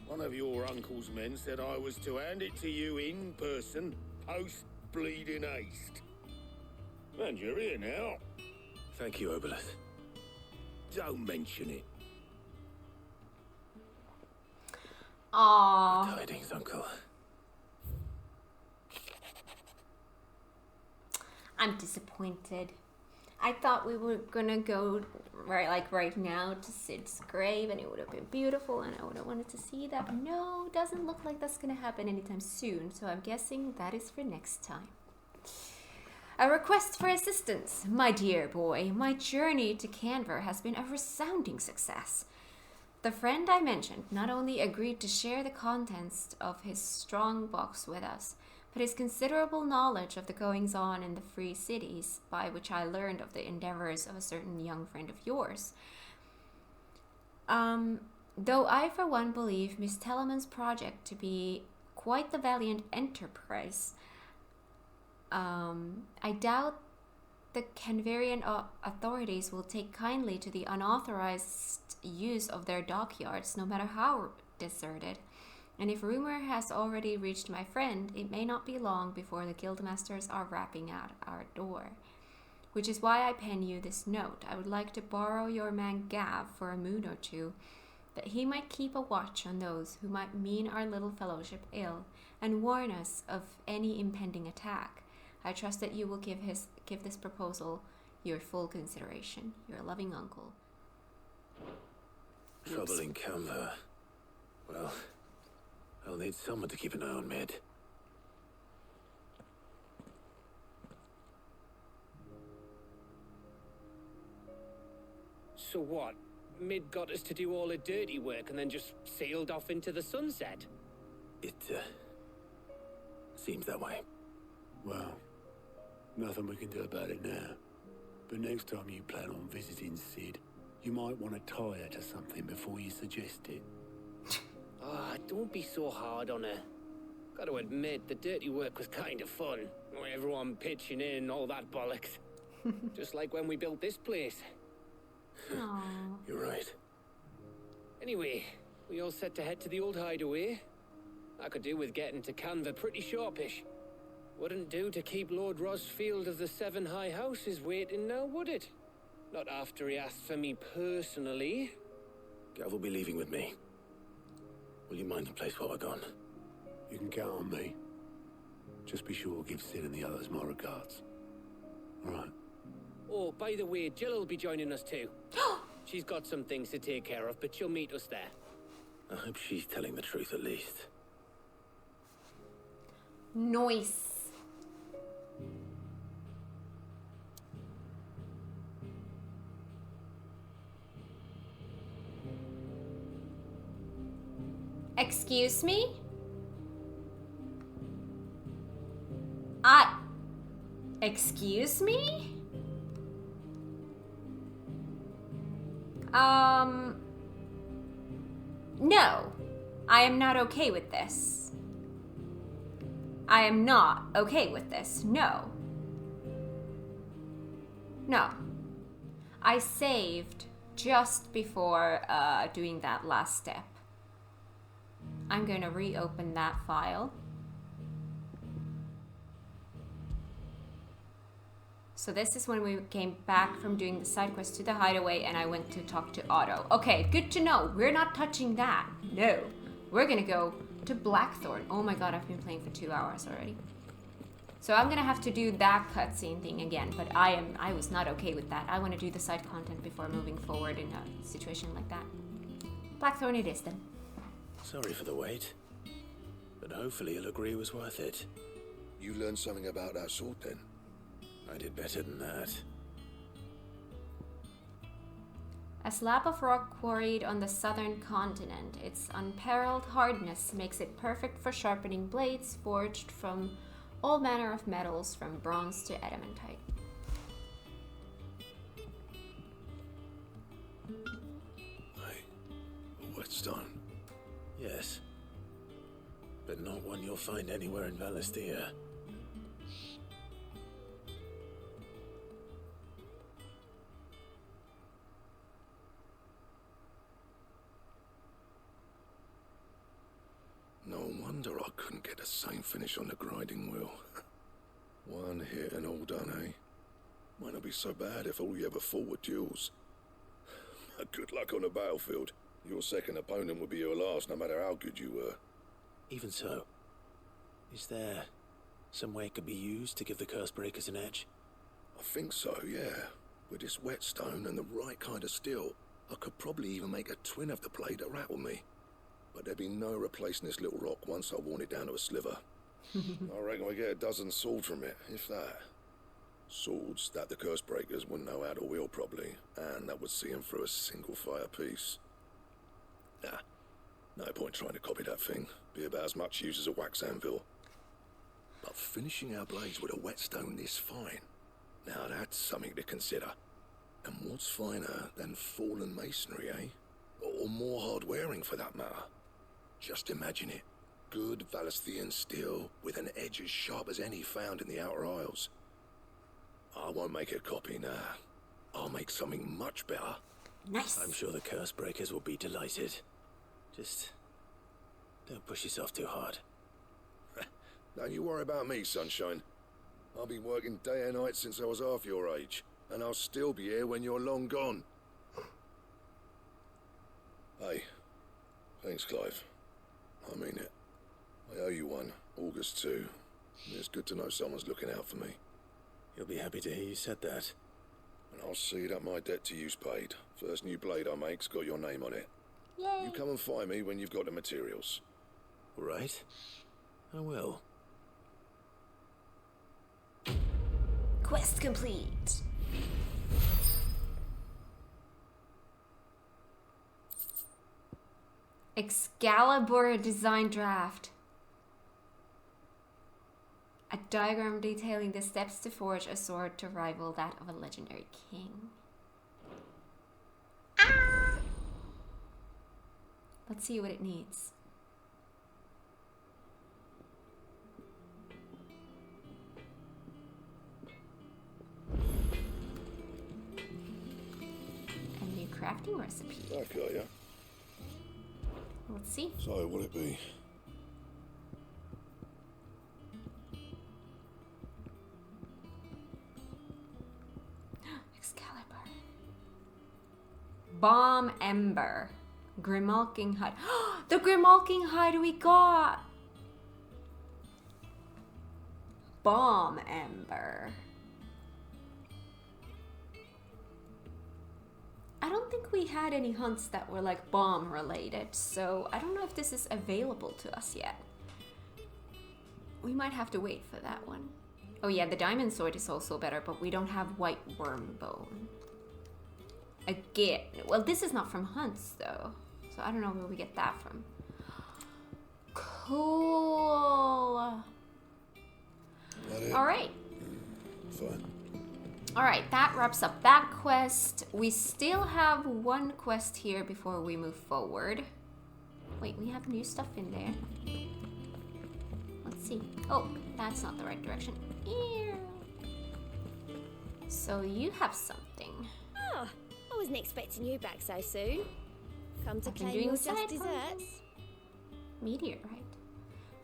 One of your uncle's men said I was to hand it to you in person, post-bleeding haste. And you're here now. Thank you, Obelith. Don't mention it. Aww. Good tidings, Uncle. I'm disappointed. I thought we were gonna go right now to Sid's grave and it would have been beautiful and I would have wanted to see that. But no, doesn't look like that's gonna happen anytime soon. So I'm guessing that is for next time. A request for assistance. My dear boy, my journey to Canver has been a resounding success. The friend I mentioned not only agreed to share the contents of his strong box with us, but his considerable knowledge of the goings-on in the free cities, by which I learned of the endeavors of a certain young friend of yours. Though I for one believe Miss Teleman's project to be quite the valiant enterprise, I doubt the Canverian authorities will take kindly to the unauthorized use of their dockyards, no matter how deserted. And if rumor has already reached my friend, it may not be long before the guildmasters are rapping at our door. Which is why I pen you this note. I would like to borrow your man Gav for a moon or two, that he might keep a watch on those who might mean our little fellowship ill, and warn us of any impending attack. I trust that you will give this proposal your full consideration. Your loving uncle. Trouble in Canva. Well, I'll need someone to keep an eye on Mid. So what? Mid got us to do all the dirty work and then just sailed off into the sunset? It, seems that way. Well, nothing we can do about it now. But next time you plan on visiting Sid, you might want to tie her to something before you suggest it. Ah, don't be so hard on her. Gotta admit, the dirty work was kind of fun. Everyone pitching in and all that bollocks. Just like when we built this place. Aww. You're right. Anyway, we all set to head to the old hideaway. I could do with getting to Canva pretty sharpish. Wouldn't do to keep Lord Rosfield of the Seven High Houses waiting now, would it? Not after he asked for me personally. Gav will be leaving with me. Will you mind the place while we're gone? You can count on me. Just be sure to give Sid and the others my regards. All right. Oh, by the way, Jill will be joining us too. She's got some things to take care of, but she'll meet us there. I hope she's telling the truth at least. Noise. Excuse me? Excuse me? No. I am not okay with this. I am not okay with this. No. No. I saved just before doing that last step. I'm going to reopen that file. So this is when we came back from doing the side quest to the hideaway and I went to talk to Otto. Okay, good to know. We're not touching that. No. We're gonna go to Blackthorn. Oh my god, I've been playing for 2 hours already. So I'm gonna have to do that cutscene thing again, but I was not okay with that. I want to do the side content before moving forward in a situation like that. Blackthorn it is then. Sorry for the wait, but hopefully you'll agree it was worth it. You learned something about that sword then? I did better than that. A slab of rock quarried on the southern continent. Its unparalleled hardness makes it perfect for sharpening blades forged from all manner of metals, from bronze to adamantite. A whetstone? Yes. But not one you'll find anywhere in Valisthea. No wonder I couldn't get the same finish on the grinding wheel. One hit and all done, eh? Might not be so bad if all you ever fought were duels. Good luck on the battlefield. Your second opponent would be your last, no matter how good you were. Even so, is there some way it could be used to give the curse breakers an edge? I think so, yeah. With this whetstone and the right kind of steel, I could probably even make a twin of the blade that rattled me. But there'd be no replacing this little rock once I worn it down to a sliver. I reckon we get a dozen swords from it, if that. Swords that the curse breakers wouldn't know how to wield properly, and that would see them through a single fire piece. Nah, no point trying to copy that thing. Be about as much use as a wax anvil. But finishing our blades with a whetstone this fine, now that's something to consider. And what's finer than fallen masonry, eh? Or more hard wearing for that matter. Just imagine it. Good Valisthean steel with an edge as sharp as any found in the Outer Isles. I won't make a copy now. I'll make something much better. Nice. I'm sure the curse breakers will be delighted. Just don't push yourself too hard. Don't you worry about me, sunshine. I've been working day and night since I was half your age, and I'll still be here when you're long gone. Hey, thanks, Clive. I mean it. I owe you one, August too. It's good to know someone's looking out for me. You'll be happy to hear you said that. And I'll see that my debt to you's paid. First new blade I make's got your name on it. Yay. You come and find me when you've got the materials. All right. I will. Quest complete. Excalibur design draft. A diagram detailing the steps to forge a sword to rival that of a legendary king. Ah! Let's see what it needs. A new crafting recipe. Okay, yeah. Let's see. So, what'll it be? Excalibur. Bomb Ember. Grimalking Hide. The Grimalking Hide we got! Bomb Ember. I don't think think we had any hunts that were like bomb related, so I don't know if this is available to us yet. We might have to wait for that one. Oh yeah, the diamond sword is also better, but we don't have white worm bone. Again, well, this is not from hunts though, so I don't know where we get that from. Cool. All right. Fine. All right, that wraps up that quest. We still have one quest here before we move forward. Wait, we have new stuff in there. Let's see. Oh, that's not the right direction. Ew. So you have something. Oh, I wasn't expecting you back so soon. Come to I've been claim doing your side just desserts. Meteorite.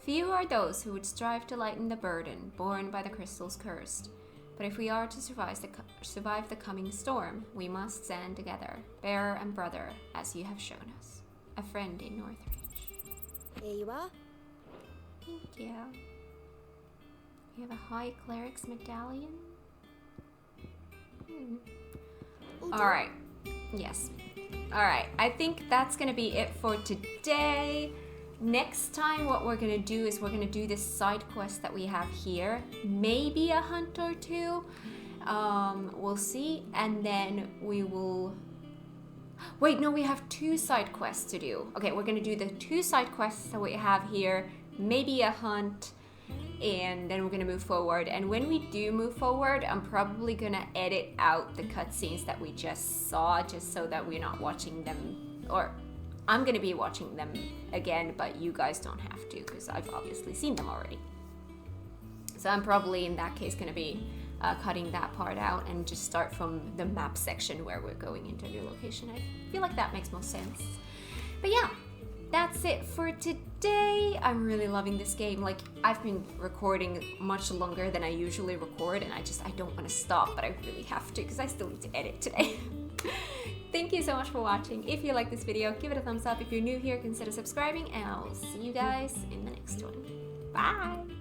Few are those who would strive to lighten the burden borne by the crystals cursed. But if we are to survive the coming storm, we must stand together, bearer and brother, as you have shown us. A friend in Northridge. Here you are. Thank you. We have a High Cleric's Medallion. Alright. Yes. Alright, I think that's gonna be it for today. Next time what we're gonna do is we're gonna do this side quest that we have here. Maybe a hunt or two. We'll see. And then we will... Wait, no, we have 2 side quests to do. Okay, we're gonna do the 2 side quests that we have here. Maybe a hunt. And then we're gonna move forward. And when we do move forward, I'm probably gonna edit out the cutscenes that we just saw, just so that we're not watching them, or I'm gonna be watching them again, but you guys don't have to, because I've obviously seen them already. So I'm probably in that case gonna be cutting that part out and just start from the map section where we're going into a new location. I feel like that makes most sense. But yeah, that's it for today. I'm really loving this game. Like, I've been recording much longer than I usually record, and I don't want to stop, but I really have to because I still need to edit today. Thank you so much for watching. If you like this video, give it a thumbs up. If you're new here, consider subscribing, and I'll see you guys in the next one. Bye!